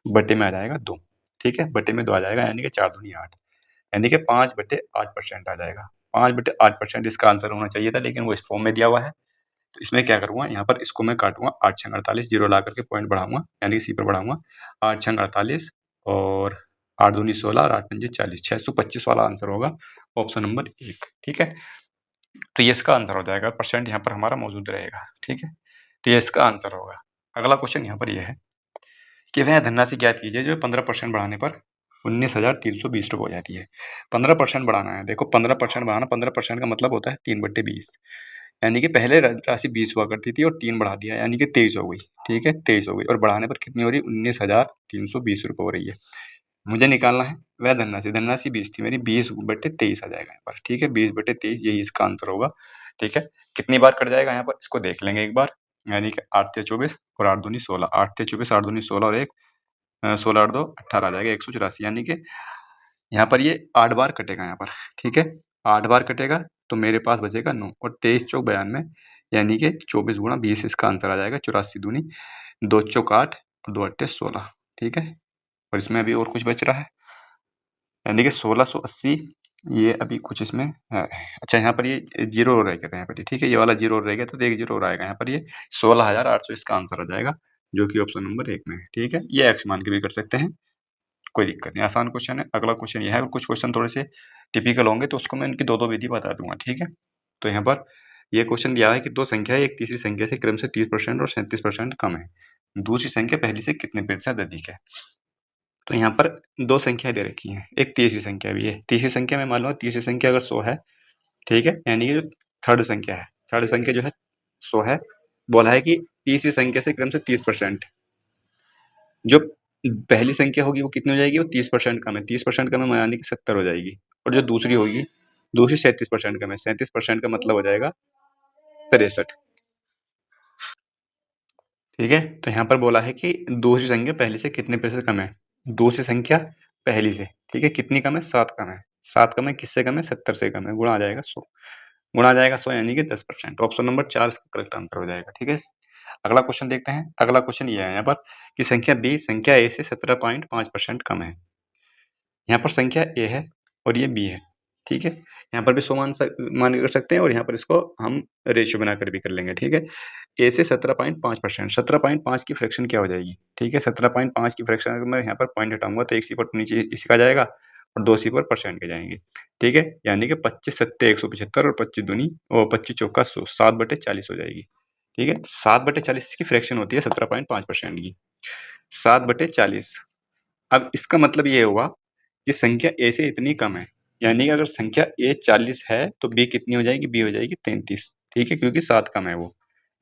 बटे में आ जाएगा 2, ठीक है, बटे में 2 आ जाएगा, यानी कि 4 दूनी 8, यानी कि 5/8% आ जाएगा। 5/8% इसका आंसर होना चाहिए था, लेकिन वो इस फॉर्म में दिया हुआ है। तो इसमें क्या करूँगा, यहाँ पर इसको मैं काटूंगा 8 छंग 48, 0 ला करके पॉइंट बढ़ाऊंगा, यानी कि सी पर बढ़ाऊंगा, 8 छंग 48 और 8 दूनी 16 और 8 पंजे 40, 625 वाला आंसर होगा, ऑप्शन नंबर 1, ठीक है। तो ये इसका आंसर हो जाएगा, परसेंट यहाँ पर हमारा मौजूद रहेगा, ठीक है। तो ये इसका आंसर होगा। अगला क्वेश्चन यहाँ पर यह है कि वह धनराशि ज्ञात कीजिए जो 15% बढ़ाने पर 19,320 रुपये हो जाती है। 15% बढ़ाना है, देखो 15% बढ़ाना, 15% का मतलब होता है 3/20, यानी कि पहले राशि 20 हुआ करती थी और 3 बढ़ा दिया, यानी कि 23 हो गई, ठीक है, 23 हो गई, और बढ़ाने पर कितनी हो रही है? 19,320 रुपये हो रही है। मुझे निकालना है वह धनराशि, धनराशि 20 थी मेरी, 20/23 आ जाएगा यहाँ पर, ठीक है, 20/23 यही इसका आंसर होगा, ठीक है। कितनी बार कट जाएगा यहाँ पर, इसको देख लेंगे एक बार, यानी कि 8 तिया 24 और 8 दूनी 16, 8 तिया 24, 8 दूनी 16 और 1 16 8 2 18 आ जाएगा 184, यानी कि यहाँ पर ये 8 बार कटेगा यहाँ पर, ठीक है, 8 बार कटेगा तो मेरे पास बचेगा 9 और 23 चौक 92 यानी कि 24 गुणा 20 इसका आंसर आ जाएगा। 84 दूनी 2 चौक 8 और 2 अट्ठे 16। ठीक है, और इसमें अभी और कुछ बच रहा है यानी कि 1680 ये अभी कुछ इसमें है। अच्छा, यहाँ पर ये जीरो और रहेगा यहाँ पर। ठीक है, ये वाला जीरो और रहेगा तो 1 जीरो और आएगा यहाँ पर। ये 16,800 इसका आंसर आ जाएगा जो कि ऑप्शन नंबर 1 में है। ठीक है, ये एक्स मान के भी कर सकते हैं, कोई दिक्कत नहीं, आसान क्वेश्चन है। अगला क्वेश्चन यह है, और कुछ क्वेश्चन थोड़े से टिपिकल होंगे तो उसको मैं इनकी दो विधि बता दूंगा। ठीक है, तो यहाँ पर ये क्वेश्चन दिया है कि दो संख्या एक तीसरी संख्या से क्रम से 30% और 37% कम है, दूसरी संख्या पहली से कितने प्रतिशत अधिक है। तो यहाँ पर दो संख्या दे रखी है, एक तीसरी संख्या भी है। तीसरी संख्या में मान लो तीसरी संख्या अगर 100 है, ठीक है, यानी कि जो थर्ड संख्या है, थर्ड संख्या जो है 100 है, बोला है कि तीसरी संख्या से क्रम से 30%, जो पहली संख्या होगी वो कितनी हो जाएगी, वो 30% कम है। 30% कम है यानी कि 70 हो जाएगी, और जो दूसरी होगी दूसरी 37% कम है। 37% का मतलब हो जाएगा 63। ठीक है, तो यहाँ पर बोला है कि दूसरी संख्या पहली से कितने प्रतिशत कम है। दूसरी संख्या पहली से, ठीक है, कितनी कम है, 7 कम है। 7 कम है, किससे कम है, 70 से कम है। गुणा आ जाएगा 100, गुणा आ जाएगा 100 यानी कि 10%। ऑप्शन नंबर 4 इसका करेक्ट आंसर हो जाएगा। ठीक है, अगला क्वेश्चन देखते हैं। अगला क्वेश्चन ये है यहाँ पर कि संख्या बी संख्या ए से 17.5% कम है। यहाँ पर संख्या ए है और ये बी है। ठीक है, यहाँ पर भी 100 मान कर सकते हैं, और यहाँ पर इसको हम रेशियो बनाकर भी कर लेंगे। ठीक है, ए से 17.5%, 17.5 की फ्रैक्शन क्या हो जाएगी। ठीक है, 17.5 की फ्रैक्शन अगर मैं यहाँ पर पॉइंट हटाऊंगा तो एक सी पर नीचे इसी का जाएगा और 2 सी पर परसेंट के जाएंगे। ठीक है, यानी कि 25 सत्ते 175 और 25 दूनी और 25 चौका 100, 7/40 हो जाएगी। ठीक है, 7/40 इसकी फ्रैक्शन होती है 17.5% की, 7/40। अब इसका मतलब ये हुआ कि संख्या ए से इतनी कम है, यानी कि अगर संख्या ए 40 है तो बी कितनी हो जाएगी, बी हो जाएगी 33। ठीक है, क्योंकि 7 कम है वो।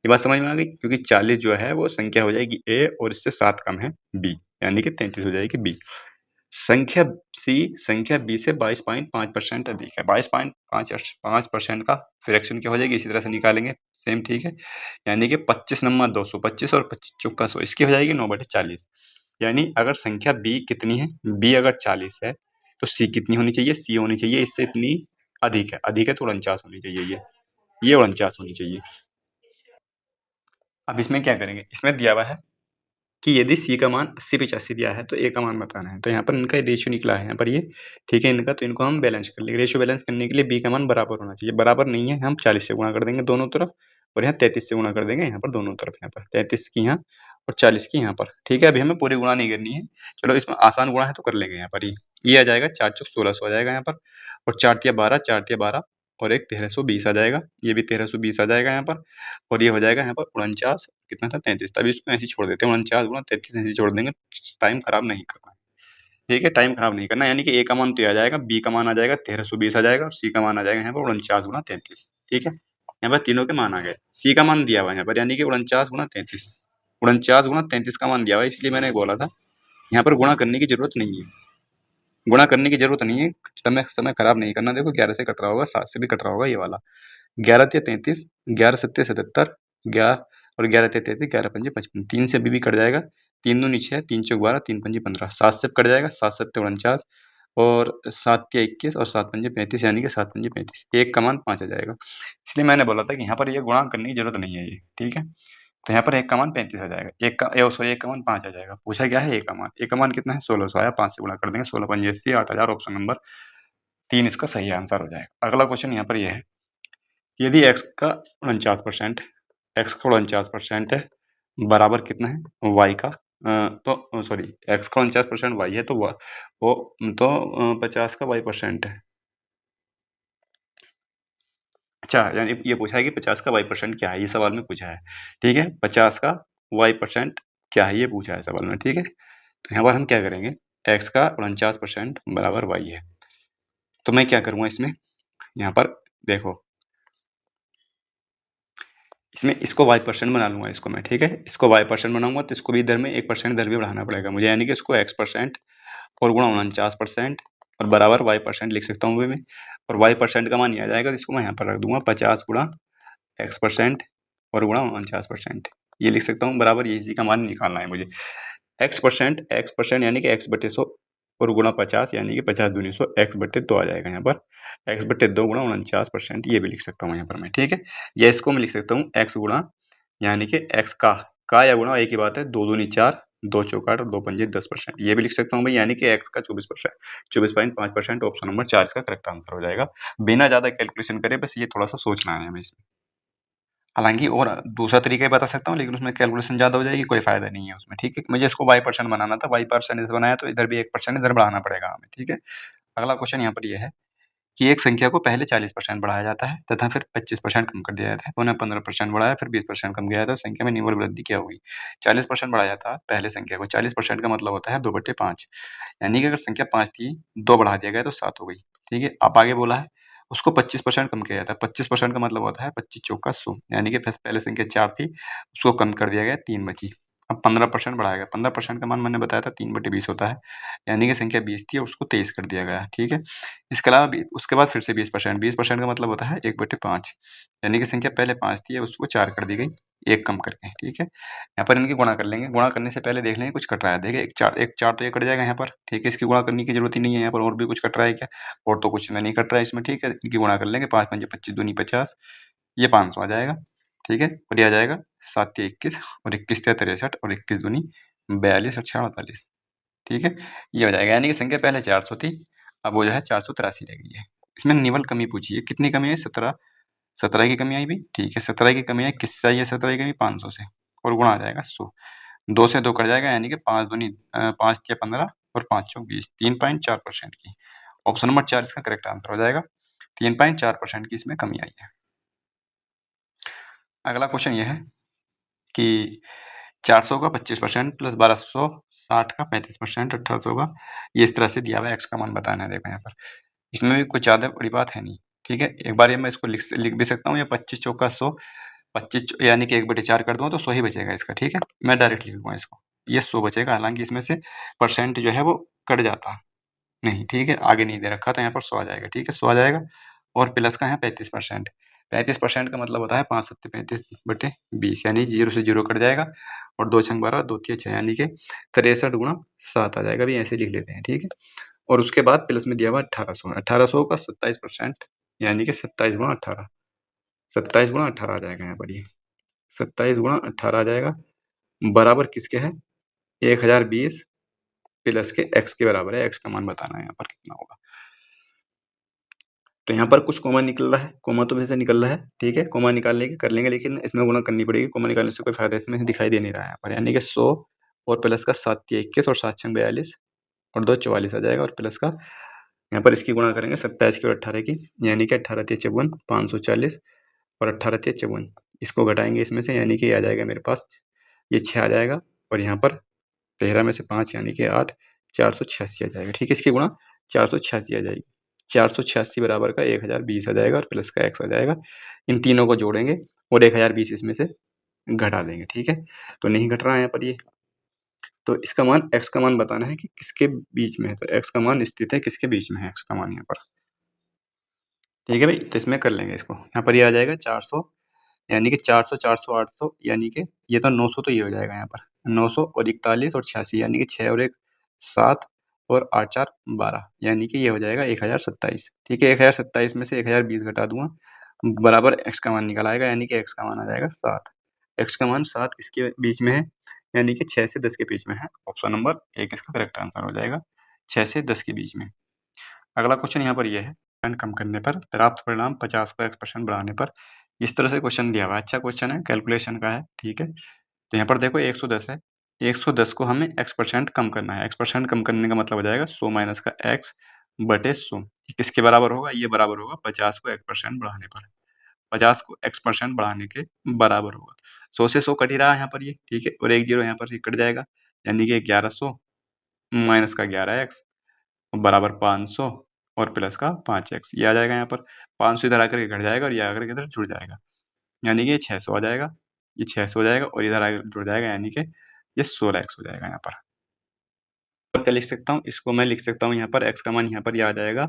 ये बात समझ में आ गई, क्योंकि 40 जो है वो संख्या हो जाएगी ए और इससे 7 कम है बी, यानी कि 33 हो जाएगी बी। संख्या सी संख्या बी से 22.5% अधिक है। 22.5% का फ्रैक्शन क्या हो जाएगी, इसी तरह से निकालेंगे सेम। ठीक है, यानी कि 25 नंबर 200, 25 और 25 चौका 100, इसकी हो जाएगी 9/40। यानी अगर संख्या बी कितनी है, बी अगर 40 है तो सी कितनी होनी चाहिए, सी होनी चाहिए इससे इतनी अधिक है। अधिक है तो 49 होनी चाहिए, ये 49 होनी चाहिए। अब इसमें क्या करेंगे, इसमें दिया हुआ है कि यदि सी का मान 80-85 दिया है तो ए का मान बताना है। तो यहाँ पर इनका रेशियो निकला है यहाँ पर ये। ठीक है, इनका, तो इनको हम बैलेंस कर लेंगे। रेशियो बैलेंस करने के लिए बी का मान बराबर होना चाहिए। बराबर नहीं है, हम 40 से गुणा कर देंगे दोनों तरफ, और यहाँ 33 से गुणा कर देंगे यहाँ पर दोनों तरफ। यहाँ पर 33 की यहाँ और 40 की यहाँ पर। ठीक है, अभी हमें पूरी गुणा नहीं करनी है, चलो इसमें आसान गुणा है तो कर लेंगे। यहाँ पर ये आ जाएगा 4 चौक 1600 आ जाएगा यहाँ पर, और 4 तिया 12, 4 तिया 12 और एक 1320 आ जाएगा। ये भी 1320 आ जाएगा यहाँ पर, और ये हो जाएगा यहाँ पर 49, कितना था 33। तभी इसको ऐसे छोड़ देते हैं, 49 गुणा 33 ऐसे छोड़ देंगे, टाइम खराब नहीं करना। ठीक है, टाइम खराब नहीं करना, यानी कि ए का मान तो ये आ जाएगा, बी का मान आ जाएगा 1320 आ जाएगा, और सी का मान आ जाएगा यहाँ पर 49 गुणा 33। ठीक है, यहाँ पर तीनों के मान आ गए। सी का मान दिया हुआ है यहाँ पर, यानी कि 49 गुणा 33, 49 गुणा 33 का मान दिया हुआ है, इसलिए मैंने बोला था यहाँ पर गुणा करने की जरूरत नहीं है। गुणा करने की जरूरत नहीं है, समय समय खराब नहीं करना। देखो 11 से कट रहा होगा, 7 से भी कट रहा होगा ये वाला। 11 तिया 33, 11 सत्ते 77, 11 और 11 तिया 33, 11 पंजे 55, 3 से अभी भी कट जाएगा। 3 दूनी 6, 3 चौक 12, 3 पंजे 15, 7 से कट जाएगा, 7 सत्ते 49 और 7 तिया 21 और 7 पंजे 35, यानी कि 7 पंजे 35। एक का मान 5 आ जाएगा, इसलिए मैंने बोला था कि यहाँ पर ये गुणा करने की जरूरत नहीं है ये। ठीक है, तो यहाँ पर एक का मान 35 आ जाएगा, एक का मान 5 आ जाएगा। पूछा क्या है, एक का मान, एक का मान कितना है 1600 आया, 5 से गुणा कर देंगे, 16 पंजे 80, 8000। ऑप्शन नंबर 3 इसका सही आंसर हो जाएगा। अगला क्वेश्चन यहाँ पर यह है, यदि x का 49%, x का 49% है, बराबर कितना है y का, तो सॉरी x का 49% y है तो वो तो 50 का y% है। अच्छा, यानी ये पूछा है कि 50 का y% क्या है, ये सवाल में पूछा है। ठीक है, 50 का y% क्या है ये पूछा है सवाल में। ठीक है, तो यहाँ पर हम क्या करेंगे, x का 49% बराबर y है, तो मैं क्या करूँगा इसमें, यहाँ पर देखो इसमें इसको y% बना लूँगा इसको मैं। ठीक है, इसको y% बनाऊँगा तो इसको भी इधर में 1% इधर भी बढ़ाना पड़ेगा मुझे, यानी कि इसको x% और गुणा 49% और बराबर y% लिख सकता हूँ मैं, और y% का मान ये आ जाएगा, तो इसको मैं यहाँ पर रख दूंगा 50 गुणा x% और गुणा 49%, ये लिख सकता हूँ बराबर, ये इसी का मान निकालना है मुझे। x% यानी कि x/100 और गुणा 50 यानी कि 50 दूनी 100 x बटे 2 आ जाएगा यहाँ पर। x बटे 2 गुणा 49%, ये भी लिख सकता हूँ यहाँ पर मैं, ठीक है। या इसको मैं लिख सकता हूँ x गुणा यानी कि x का या गुणा एक ही बात है, 2 दूनी 4, 2 चौका 8 और 2 पंजे 10%, ये भी लिख सकता हूँ भाई, यानी कि x का 24%, 24.5%, ऑप्शन नंबर 4 इसका करेक्ट आंसर हो जाएगा। बिना ज़्यादा कैलकुलेशन करे बस ये थोड़ा सा सोचना है हमें इसमें। हालाँकि और दूसरा तरीका भी बता सकता हूँ, लेकिन उसमें कैलकुलेशन ज़्यादा हो जाएगी, कोई फ़ायदा नहीं है उसमें, ठीक है। मुझे इसको y% बनाना था, y% इधर बनाया तो इधर भी 1% इधर बढ़ाना पड़ेगा हमें, ठीक है। अगला क्वेश्चन यहाँ पर ये है कि एक संख्या को पहले 40% बढ़ाया जाता है तथा फिर 25% कम कर दिया जाता है, पुनः 15% बढ़ाया फिर 20% कम किया जाता है, संख्या में निम्न वृद्धि क्या होगी। 40% बढ़ाया जाता है पहले संख्या को, 40% का मतलब होता है 2/5, यानी कि अगर संख्या 5 थी, 2 बढ़ा दिया गया तो 7 हो गई, ठीक है। अब आगे बोला है उसको 25% कम किया जाता है, 25% का मतलब होता है 25 चौका 100, यानी कि पहले संख्या 4 थी, उसको कम कर दिया गया, 3 बची। अब 15% बढ़ाया गया, 15% का मान मैंने बताया था 3/20 होता है, यानी कि संख्या 20 थी और उसको 23 कर दिया गया, ठीक है। इसके अलावा उसके बाद फिर से 20%, 20% का मतलब होता है 1/5, यानी कि संख्या पहले 5 थी, अब उसको 4 कर दी गई, 1 कम करके, ठीक है। यहाँ पर इनकी गुणा कर लेंगे, गुणा करने से पहले देख लेंगे कुछ कट रहा है, देखिए एक 4 तो ये कट जाएगा यहाँ पर, ठीक है। इसकी गुणा करने की जरूरत ही नहीं है यहाँ पर, और भी कुछ कट रहा है क्या, और तो कुछ नहीं कट रहा है इसमें, ठीक है। इनकी गुणा कर लेंगे, 5 पंजे 25 दूनी 50, ये 500 आ जाएगा, ठीक है। और ये आ जाएगा 7 तिया 21 और 21 तिया 63 और 21 दूनी 42 और 6 48, ठीक है। ये हो जाएगा, यानी कि संख्या पहले 400 थी, अब वो जो है 483 रह गई है। इसमें निवल कमी पूछी है, कितनी कमी है, 17, 17 की कमी आई भी, ठीक है। 17 की कमी आई, किससे आई है 17 की कमी, 500 से, और गुणा आ जाएगा 100, 2 से 2 कट जाएगा, यानी कि 5 दूनी 5 तिया 15 और 5 चौक 20, 3.4% की, ऑप्शन नंबर 4 इसका करेक्ट आंसर हो जाएगा। 3.4% की इसमें कमी आई है। अगला क्वेश्चन ये है कि 400 का 25% प्लस 1260 का 35%, 1800 का, ये इस तरह से दिया हुआ है, एक्स का मान बताना है। देखो यहाँ पर इसमें भी कुछ ज़्यादा बड़ी बात है नहीं, ठीक है। एक बार ये मैं इसको लिख भी सकता हूँ, या 25 चौका 100, 25 यानी कि 1/4 कर दूँ तो 100 ही बचेगा इसका, ठीक है। मैं डायरेक्ट लिख लूँगा इसको, ये 100 बचेगा, हालांकि इसमें से परसेंट जो है वो कट जाता नहीं, ठीक है। आगे नहीं दे रखा था, यहाँ पर 100 आ जाएगा, ठीक है, 100 आ जाएगा। और प्लस का है 35%, 35% का मतलब होता है 5 सत्ते 35/20, यानी 0 से 0 कट जाएगा, और 2 छंग 12, 2 तिया 6, यानी कि 63 गुणा 7 आ जाएगा, भी ऐसे लिख लेते हैं, ठीक है। और उसके बाद प्लस में दिया हुआ 1800, 1800 का 27%, यानी कि 27 गुणा 18, 27 गुणा 18 आ जाएगा यहाँ पर, ये 27 गुणा 18 आ जाएगा, बराबर किसके है, 1020 प्लस के एक्स के बराबर है। एक्स का मान बताना है यहाँ पर कितना होगा। तो यहाँ पर कुछ कॉमा निकल रहा है, कॉमा तो वैसे निकल रहा है, ठीक है। कॉमा निकालने की कर लेंगे, लेकिन इसमें गुणा करनी पड़ेगी, कॉमा निकालने से कोई फायदा इसमें दिखाई दे नहीं रहा है यहाँ पर, यानी कि 100 और प्लस का 7 तिया 21 और 7 छंग 42 और 2 44 आ जाएगा, और प्लस का यहाँ पर इसकी गुणा करेंगे 27 की और 18 की, यानी कि 18 तिया 54, 540 और 18 तिया 54, इसको घटाएंगे इसमें से, यानी कि आ जाएगा मेरे पास ये 6 आ जाएगा, और यहाँ पर 13 में से 5 यानी कि 8, 486 आ जाएगा, ठीक है। इसकी गुणा 486 आ जाएगी, 486 बराबर का 1020 आ जाएगा, और प्लस का एक्स आ जाएगा। इन तीनों को जोड़ेंगे और 1020 इसमें से घटा देंगे, ठीक है। तो नहीं घट रहा है यहाँ पर ये, तो इसका मान एक्स का मान बताना है कि किसके बीच में है, तो एक्स का मान स्थित है किसके बीच में है, एक्स का मान यहाँ पर, ठीक है भाई। तो इसमें कर लेंगे इसको, यहाँ पर ये आ जाएगा 400, यानी कि 400 400 800, यानी कि ये तो 900, तो ये हो जाएगा यहाँ पर 900 और 41 और 86, यानी कि 6 और 1 7 और 8 4 12, यानी कि ये हो जाएगा 1027, ठीक है। 1027 में से 1020 घटा दूंगा, बराबर एक्स का मान निकल आएगा, यानी कि एक्स का मान आ जाएगा 7। एक्स का मान 7 किसके बीच में है, यानी कि 6 से 10 के बीच में है, ऑप्शन नंबर 1 इसका करेक्ट आंसर हो जाएगा, 6 से 10 के बीच में। अगला क्वेश्चन यहाँ पर यह है, कम करने पर प्राप्त परिणाम 50 को x% बढ़ाने पर, इस तरह से क्वेश्चन दिया हुआ है। अच्छा क्वेश्चन है, कैलकुलेशन का है, ठीक है। तो यहाँ पर देखो 110 है, 110 को हमें x% कम करना है। x% कम करने का मतलब हो जाएगा 100 माइनस का x बटे 100, किसके बराबर होगा, ये बराबर होगा 50 को x% बढ़ाने पर, 50 को x% बढ़ाने के बराबर होगा। 100 से 100 कट ही रहा है यहाँ पर ये, ठीक है, और एक जीरो यहाँ पर ये कट जाएगा, यानी कि 1100 माइनस का 11x बराबर 500 और प्लस का 5x, ये आ जाएगा यहाँ पर। 500 इधर आकर के घट जाएगा और ये आकर के इधर जुड़ जाएगा, यानी कि ये 600 आ जाएगा, ये 600 हो जाएगा, और इधर आकर जुड़ जाएगा, यानी कि ये 16x हो जाएगा यहाँ पर। और क्या लिख सकता हूँ, इसको मैं लिख सकता हूँ यहाँ पर x का मान यहाँ पर ये आ जाएगा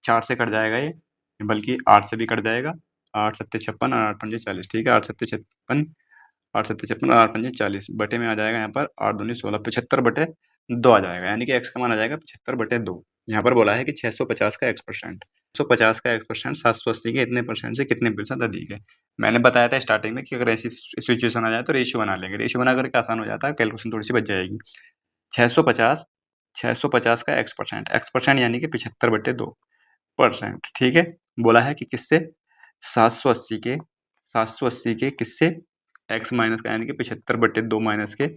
4 से कट जाएगा ये, बल्कि 8 से भी कट जाएगा, 8 सत्ते 56 और 8 पंजे 40, ठीक है। 8 सत्ते 56, 8 सत्ते 56 और 8 पंजे 40, बटे में आ जाएगा यहाँ पर 8 दूनी 16, 75 बटे 2 आ जाएगा, यानी कि x का मान आ जाएगा 75/2। यहाँ पर बोला है कि 650 का x%, 650 का x%, 780 के इतने परसेंट से कितने प्रतिशत अधिक है। मैंने बताया था स्टार्टिंग में कि अगर ऐसी सिचुएशन आ जाए तो रेशियो बना लेंगे, रेशियो बना करके आसान हो जाता है, कैलकुलेशन थोड़ी सी बच जाएगी। 650 का x% यानी कि 75/2%, ठीक है। बोला है कि किससे, 780 के किससे, x माइनस का यानी कि 75/2 माइनस के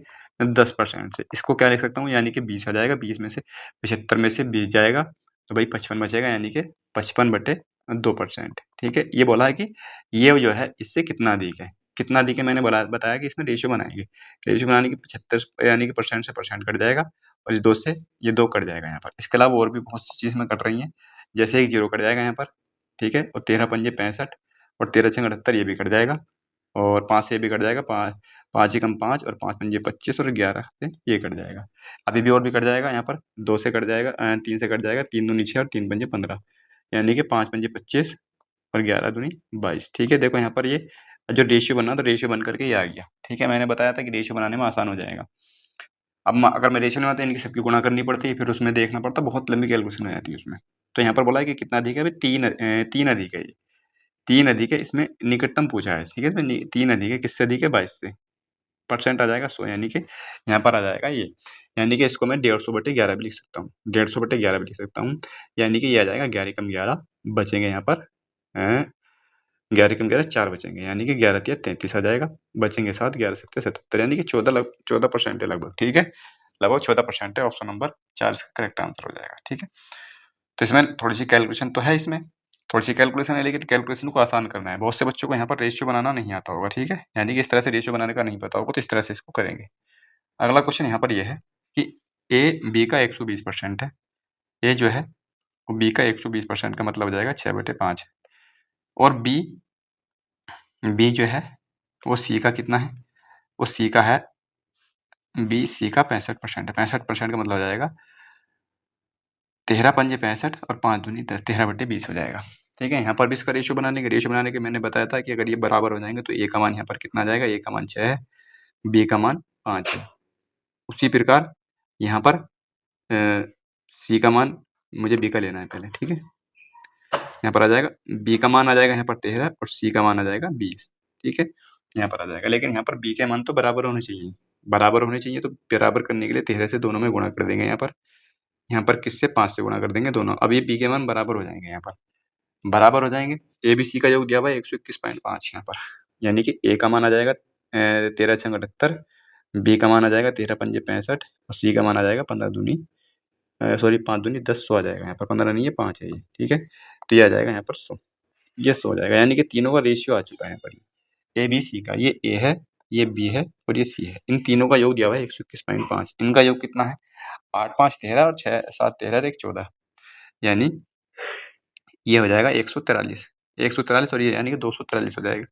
10% से। इसको क्या लिख सकता हूँ, यानी कि 20 आ जाएगा, 20 में से 75 में से 20 जाएगा तो भाई 55 बचेगा, यानी कि 55/2%, ठीक है। ये बोला है कि ये जो है इससे कितना अधिक है, कितना अधिक है, मैंने बताया कि इसमें रेशियो बनाएंगे, रेशियो बनाने की 75 यानी कि परसेंट से परसेंट कट जाएगा और इस 2 से ये 2 कट जाएगा यहाँ पर। इसके अलावा और भी बहुत सी चीज़ में कट रही हैं, जैसे एक 0 कट जाएगा यहाँ पर, ठीक है, और 13 पंजे 65 और 13 छंग 78 ये भी कट जाएगा और 5 से ये भी कट जाएगा, 5 एकम 5 और 5 पंजे 25 और 11 से ये कट जाएगा। अभी भी और भी कट जाएगा यहाँ पर, 2 से कट जाएगा, 3 से कट जाएगा, 3 दूनी 6 और 3 पंजे 15, यानी कि 5 पंजे 25 और 11 दूनी 22, ठीक है। देखो यहाँ पर ये जो रेशियो बना तो रेशियो बन करके ये आ गया, ठीक है। मैंने बताया था कि रेशियो बनाने में आसान हो जाएगा। अब अगर मैं रेशियो बनाता इनकी सबकी गुणा करनी पड़ती है, फिर उसमें देखना पड़ता, बहुत लंबी कैलकुलेशन हो जाती है उसमें। तो यहाँ पर बोला है कि कितना अधिक है, अभी 3 अधिक है, ये 3 अधिक है, इसमें निकटतम पूछा है, ठीक है। इसमें 3 अधिक है, किससे अधिक है, 22 से। परसेंट आ जाएगा 100, यानी कि यहाँ पर आ जाएगा ये, यानी कि इसको मैं 150/11 भी लिख सकता हूँ, 150/11 भी लिख सकता हूँ, यानी कि ये आ जाएगा 11 कम 11 बचेंगे यहाँ पर 11 कम 11 4 बचेंगे, यानी कि 11 तिया 33 आ जाएगा, बचेंगे 7, 11 सत्ते 77, यानी कि 14% है लगभग, ठीक है। लगभग 14% है, ऑप्शन नंबर 4 इसका करेक्ट आंसर हो जाएगा, ठीक है। तो इसमें थोड़ी सी कैलकुलेशन तो है, इसमें थोड़ी सी कैलकुलेशन है, लेकिन कैलकुलेशन को आसान करना है। बहुत से बच्चों को यहाँ पर रेशियो बनाना नहीं आता होगा, ठीक है, यानी कि इस तरह से रेशियो बनाने का नहीं पता होगा, तो इस तरह से इसको करेंगे। अगला क्वेश्चन यहाँ पर यह है कि ए बी का 120% है, ए जो है वो बी का 120% का मतलब हो जाएगा 6/5 है, और बी जो है वो सी का कितना है, वो सी का है, बी सी का 65% है, 65% का मतलब हो जाएगा 13 पंजे 65 और 5 दूनी 10, 13/20 हो जाएगा, ठीक है। यहाँ पर भी इसका रेशियो बनाने के मैंने बताया था कि अगर ये बराबर हो जाएंगे तो ए का मान यहाँ पर कितना आ जाएगा, ए का मान 6 है, बी का मान 5 है। उसी प्रकार यहाँ पर सी का मान, मुझे बी का लेना है पहले, ठीक है। यहाँ पर आ जाएगा बी का मान आ जाएगा यहाँ पर 13 और सी का मान आ जाएगा 20, ठीक है। यहाँ पर आ जाएगा, लेकिन यहाँ पर बी के मान तो बराबर होने चाहिए, बराबर होने चाहिए, तो बराबर करने के लिए 13 से दोनों में गुणा कर देंगे। यहाँ पर किससे, 5 से गुणा कर देंगे दोनों। अब ये बी के मान बराबर हो जाएंगे, यहाँ पर बराबर हो जाएंगे। ए बी सी का योग दिया हुआ है 121.5 यहाँ पर, यानी कि ए का मान आ जाएगा 13 छंग 78, बी का मान आ जाएगा 13 पंजे 65 और सी का मान आ जाएगा 15 दूनी सॉरी 5 दूनी 10, 100 आ जाएगा। यहाँ पर 15 नहीं है, 5 है ये, ठीक है। तो ये आ जाएगा यहाँ पर 100, ये 100 हो जाएगा, यानी कि तीनों का रेशियो आ चुका है यहाँ पर। ए बी सी का, ये ए है, ये बी है और ये सी है, इन तीनों का योग दिया हुआ है 121.5। इनका योग कितना है, 8 5 13 और 6 7 13 और 1 14, यानी ये हो जाएगा 143, 143 और ये यानी कि 243 हो जाएगा।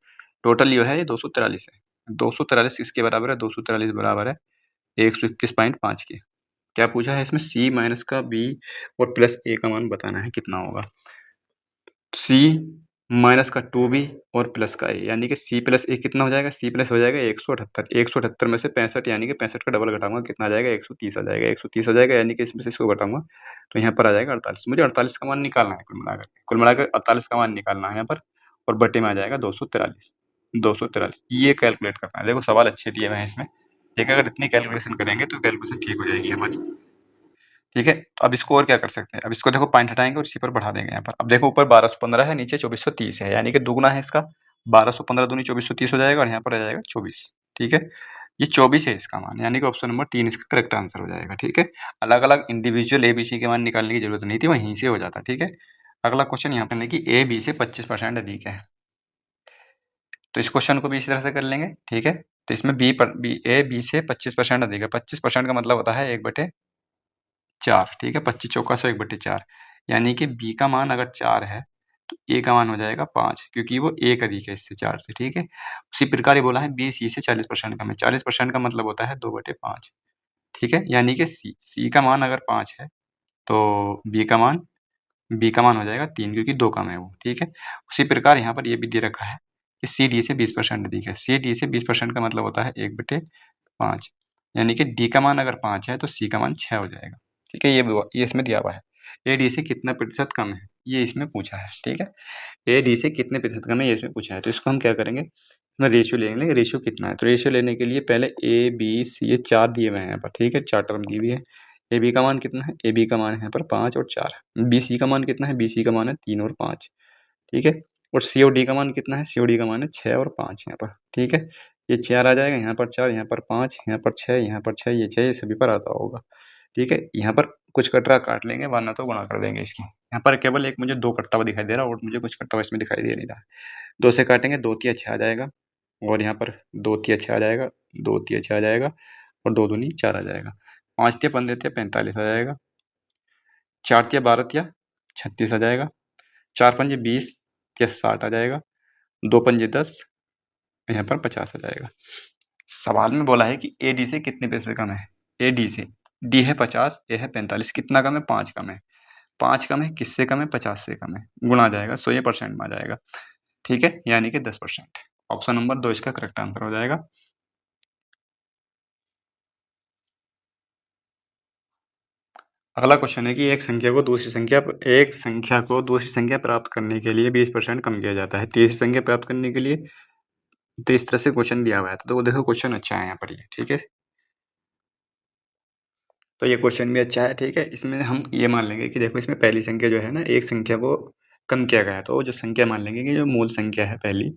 टोटल जो है ये 243 है। 243 किसके बराबर है, 243 बराबर है 121.5 के। क्या पूछा है इसमें, सी माइनस का बी और प्लस ए का मान बताना है कितना होगा। सी माइनस का 2b और प्लस का ए, यानी कि सी प्लस ए कितना हो जाएगा, सी प्लस हो जाएगा 178, 178 में से 65, यानी कि 65 का डबल घटाऊंगा कितना आ जाएगा, 130 आ जाएगा, 130 आ जाएगा, यानी कि इसमें से इसको घटाऊंगा तो यहाँ पर आ जाएगा 48। मुझे 48 का मान निकालना है, कुल मिलाकर 48 का मान निकालना है यहाँ पर, और बटे में आ जाएगा 243, 243 ये कैलकुलेट करना है। देखो सवाल अच्छे दिए हुए हैं इसमें, ठीक है, अगर इतनी कैलकुलेशन करेंगे तो कैलकुलेशन ठीक हो जाएगी हमारी, ठीक है। तो अब इसको और क्या कर सकते हैं, अब इसको देखो पॉइंट हटाएंगे और इसी पर बढ़ा देंगे यहाँ पर। अब देखो ऊपर 1215 है, नीचे 2430 है, यानी कि दुगुना है इसका, 1215 दूनी 2430 हो जाएगा और यहाँ पर आ जाएगा 24, ठीक है। ये 24 है इसका मान, यानी कि ऑप्शन नंबर 3 इसका करेक्ट आंसर हो जाएगा, ठीक है। अलग अलग इंडिविजुअल ए बी सी के मान निकालने की जरूरत नहीं थी, वहीं से हो जाता, ठीक है। अगला क्वेश्चन यहाँ पर कि ए बी से 25% अधिक है, तो इस क्वेश्चन को भी इसी तरह से कर लेंगे, ठीक है। तो इसमें ए बी से 25% अधिक है, 25% का मतलब होता है 1/4, ठीक है। 25 चौका 100, 1/4, यानी कि बी का मान अगर 4 है तो ए का मान हो जाएगा 5, क्योंकि वो एक अधिक है इससे 4 से, ठीक है। उसी प्रकार ये बोला है बी सी से 40% कम है, 40% का मतलब होता है 2/5, ठीक है। यानी कि सी का मान अगर 5 है तो बी का मान हो जाएगा 3, क्योंकि 2 कम है वो, ठीक है। उसी प्रकार यहाँ पर ये भी दे रखा है कि सी डी से 20% अधिक है, सी डी से 20% का मतलब होता है 1/5, यानी कि डी का मान अगर 5 है तो सी का मान 6 हो जाएगा। ठीक है, ये इसमें दिया हुआ है। ए डी से कितना प्रतिशत कम है, ये इसमें पूछा है। ठीक है, ए डी से कितने प्रतिशत कम है, ये इसमें पूछा है। तो इसको हम क्या करेंगे, इसमें रेशियो ले लेंगे। रेशियो कितना है, तो रेशियो लेने के लिए पहले ए बी सी, ये 4 दिए हुए हैं यहाँ पर। ठीक है, 4 टर्म दी हुई है। ए बी का मान कितना है, ए बी का मान है यहाँ पर 5 और 4। बी सी का मान कितना है, बी सी का मान है 3 और 5। ठीक है, और सी ओ डी का मान कितना है, सी ओ डी का मान है 6 और 5 यहाँ पर। ठीक है, ये 4 आ जाएगा, यहाँ पर 4, यहाँ पर 5, यहाँ पर 6, यहाँ पर 6, ये 6, ये सभी पर आता होगा। ठीक है, यहाँ पर कुछ कटरा काट लेंगे, वरना तो गुणा कर देंगे इसकी। यहाँ पर केवल एक मुझे 2 कटता हुआ दिखाई दे रहा है और मुझे कुछ कटता हुआ इसमें दिखाई दे नहीं रहा है। 2 से काटेंगे, 2 तिया 6 आ जाएगा, और यहाँ पर 2 तिया 6 आ जाएगा, 2 तिया 6 आ जाएगा, और 2 दूनी 4 आ जाएगा। 5 तिया 15 तिया 45 आ जाएगा, 4 तिया 12 तिया 36 आ जाएगा, 4 पंजे 20 तिया 60 आ जाएगा, 2 पंजे 10, यहाँ पर 50 आ जाएगा। सवाल में बोला है कि ए डी से कितने पैसे कम है। ए डी से, डी है 50, ए है 45, कितना कम है, 5 कम है। 5 कम है, किससे कम है, 50 से कम है, गुणा आ जाएगा, सो ये परसेंट में आ जाएगा। ठीक है, यानी कि 10%। ऑप्शन नंबर 2 इसका करेक्ट आंसर हो जाएगा। अगला क्वेश्चन है कि एक संख्या को दूसरी संख्या प्राप्त करने के लिए 20% कम किया जाता है। तीसरी संख्या प्राप्त करने के लिए, तो इस तरह से क्वेश्चन दिया हुआ है। तो देखो क्वेश्चन अच्छा है यहाँ पर ये। ठीक है, तो ये क्वेश्चन भी अच्छा है। ठीक है, इसमें हम ये मान लेंगे कि देखो इसमें पहली संख्या जो है ना, एक संख्या को कम किया गया है, तो जो संख्या मान लेंगे कि जो मूल संख्या है पहली,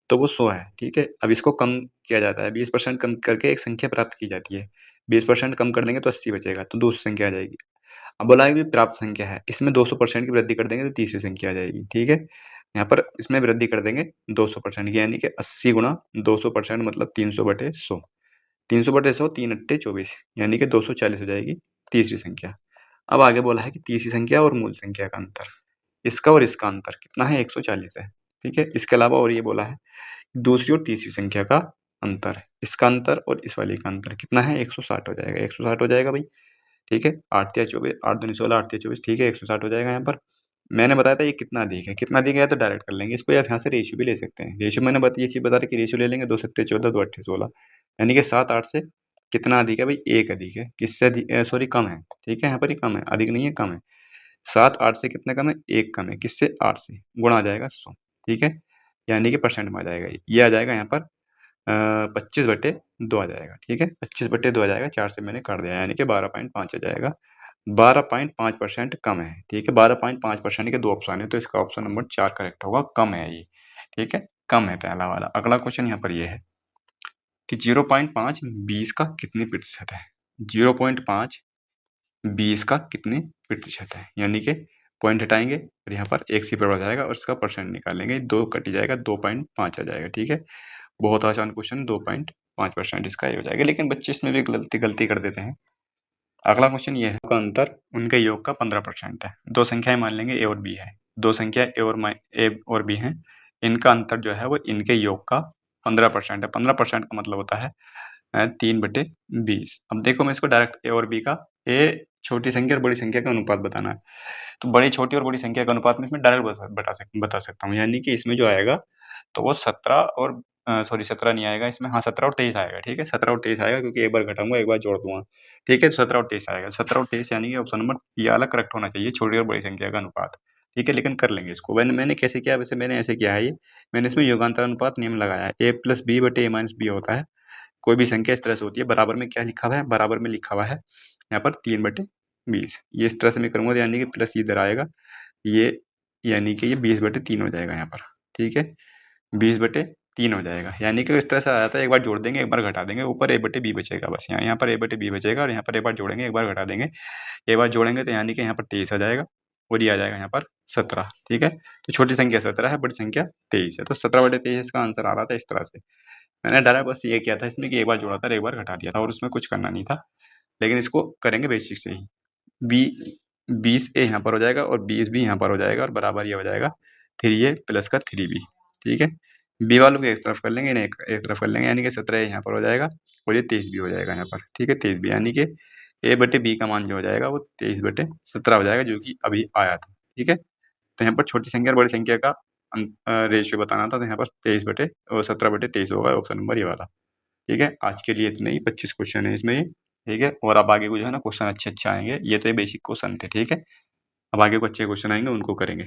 तो वो 100 है। ठीक है, अब इसको कम किया जाता है, 20% कम करके एक संख्या प्राप्त की जाती है। 20% कम कर देंगे तो 80 बचेगा, तो दूसरी संख्या आ जाएगी। अब बोला है कि प्राप्त संख्या है, इसमें 200% की वृद्धि कर देंगे तो तीसरी संख्या आ जाएगी। ठीक है, यहाँ पर इसमें वृद्धि कर देंगे 200% की, यानी कि 80 गुणा 200% मतलब 300/100। 300/100, 3 अट्टे 24, यानी कि 240 हो जाएगी तीसरी संख्या। अब आगे बोला है कि तीसरी संख्या और मूल संख्या का अंतर, इसका और इसका अंतर कितना है, 140 है। ठीक है, इसके अलावा और ये बोला है दूसरी और तीसरी संख्या का अंतर है, इसका अंतर और इस वाली का अंतर कितना है, 160 हो जाएगा। 160 हो जाएगा भाई। ठीक है, 8 या 24, 8 दूनी 16, 8 या 24। ठीक है, 160 हो जाएगा। यहाँ पर मैंने बताया था ये कितना अधिक है, कितना अधिक है तो डायरेक्ट कर लेंगे इसको, या यहाँ से रेशियो भी ले सकते हैं। रेशियो मैंने ये चीज़ बता रही कि रेशियो ले लेंगे, 2 सत्ते 14, 2 अट्ठे 16, यानी कि 7 8 से कितना अधिक है भाई, 1 अधिक है। किससे अधिक, सॉरी कम है। ठीक है, यहाँ पर ही कम है, अधिक नहीं है, कम है। 7 8 से कितना कम है, 1 कम है। किससे, 8 से, गुणा आ जाएगा 100। ठीक है, यानी कि परसेंट में आ जाएगा ये आ जाएगा यहाँ पर 25/2 आ जाएगा। ठीक है, 25/2 आ जाएगा, 4 से मैंने काट दिया, यानी कि 12.5 आ जाएगा। 12.5% कम है। ठीक है, 12.5% के 2 ऑप्शन है, तो इसका ऑप्शन नंबर 4 करेक्ट होगा, कम है ये। ठीक है, कम है पहला वाला। अगला क्वेश्चन यहाँ पर ये है कि 0.5 20 का कितने प्रतिशत है। 0.5 20 का कितने प्रतिशत है, यानी कि पॉइंट हटाएंगे और यहाँ पर एक सिफर हो जाएगा और इसका परसेंट निकालेंगे, 2 कट जाएगा, 2.5 आ जाएगा। ठीक है, बहुत आसान क्वेश्चन, 2.5% इसका ये हो जाएगा। लेकिन बच्चे इसमें भी गलती कर देते हैं। अगला क्वेश्चन ये है का अंतर उनके योग का 15% है। दो संख्याएं मान लेंगे ए और बी है, दो संख्या ए और बी हैं, इनका अंतर जो है वो इनके योग का 15% है। 15% का मतलब होता है 3/20। अब देखो मैं इसको डायरेक्ट ए और बी का, ए छोटी संख्या और बड़ी संख्या का अनुपात बताना है, तो बड़ी छोटी और बड़ी संख्या का अनुपात में इसमें डायरेक्ट बता सकता हूँ, यानी कि इसमें जो आएगा तो वो 17 और सॉरी 17 नहीं आएगा इसमें, हाँ 17 और 23 आएगा। ठीक है, 17 और 23 आएगा, क्योंकि एक बार घटाऊंगा एक बार जोड़ दूंगा। ठीक है, तो 17 और 23 आएगा। 17 और 23 यानी कि ऑप्शन नंबर ये वाला करेक्ट होना चाहिए, छोटी और बड़ी संख्या का अनुपात। ठीक है, लेकिन कर लेंगे इसको। मैंने कैसे किया, वैसे मैंने ऐसे किया है, ये मैंने इसमें योगांतर अनुपात नियम लगाया है, a+b/a-b होता है। कोई भी संख्या इस तरह से होती है, बराबर में क्या लिखा हुआ है, बराबर में लिखा हुआ है यहाँ पर 3/20। ये इस तरह से मैं करूँगा, यानी कि प्लस इधर आएगा, ये यानी कि ये 20/3 हो जाएगा यहाँ पर। ठीक है, 20/3 हो जाएगा, यानी कि इस तरह से आ जाता है, एक बार जोड़ देंगे एक बार घटा देंगे, ऊपर a/b बचेगा बस। यहाँ पर a/b बचेगा, और यहाँ पर एक बार जोड़ेंगे एक बार घटा देंगे, एक बार जोड़ेंगे तो यानी कि यहाँ पर 23 आ जाएगा, और ये आ जाएगा यहाँ पर 17। ठीक है, तो छोटी संख्या 17 है, बड़ी संख्या 23 है, तो 17/23 इसका आंसर आ रहा था इस तरह से। मैंने डायरेक्ट बस ये किया था इसमें कि एक बार जोड़ा था और एक बार घटा दिया था, और उसमें कुछ करना नहीं था, लेकिन इसको करेंगे बेसिक से ही। बी 20a यहाँ पर हो जाएगा और 20b यहाँ पर हो जाएगा, और बराबर ये हो जाएगा 3a प्लस का 3b। ठीक है, बी वालों को एक तरफ कर लेंगे, इन्हें एक तरफ कर लेंगे, यानी कि 17a यहाँ पर हो जाएगा, और ये 23b हो जाएगा यहाँ पर। ठीक है, 23b यानी कि a/b का मान जो हो जाएगा वो 23/17 हो जाएगा, जो कि अभी आया था। ठीक है, तो यहाँ पर छोटी संख्या और बड़ी संख्या का रेशियो बताना था, तो यहाँ पर 17/23 होगा, ऑप्शन नंबर ये वाला। ठीक है, आज के लिए इतना ही, 25 क्वेश्चन है इसमें ये, ठीक है। और अब आगे को जो है ना क्वेश्चन अच्छे-अच्छे आएँगे, ये तो ये बेसिक क्वेश्चन थे, ठीक है। अब आगे को अच्छे क्वेश्चन आएँगे, उनको करेंगे।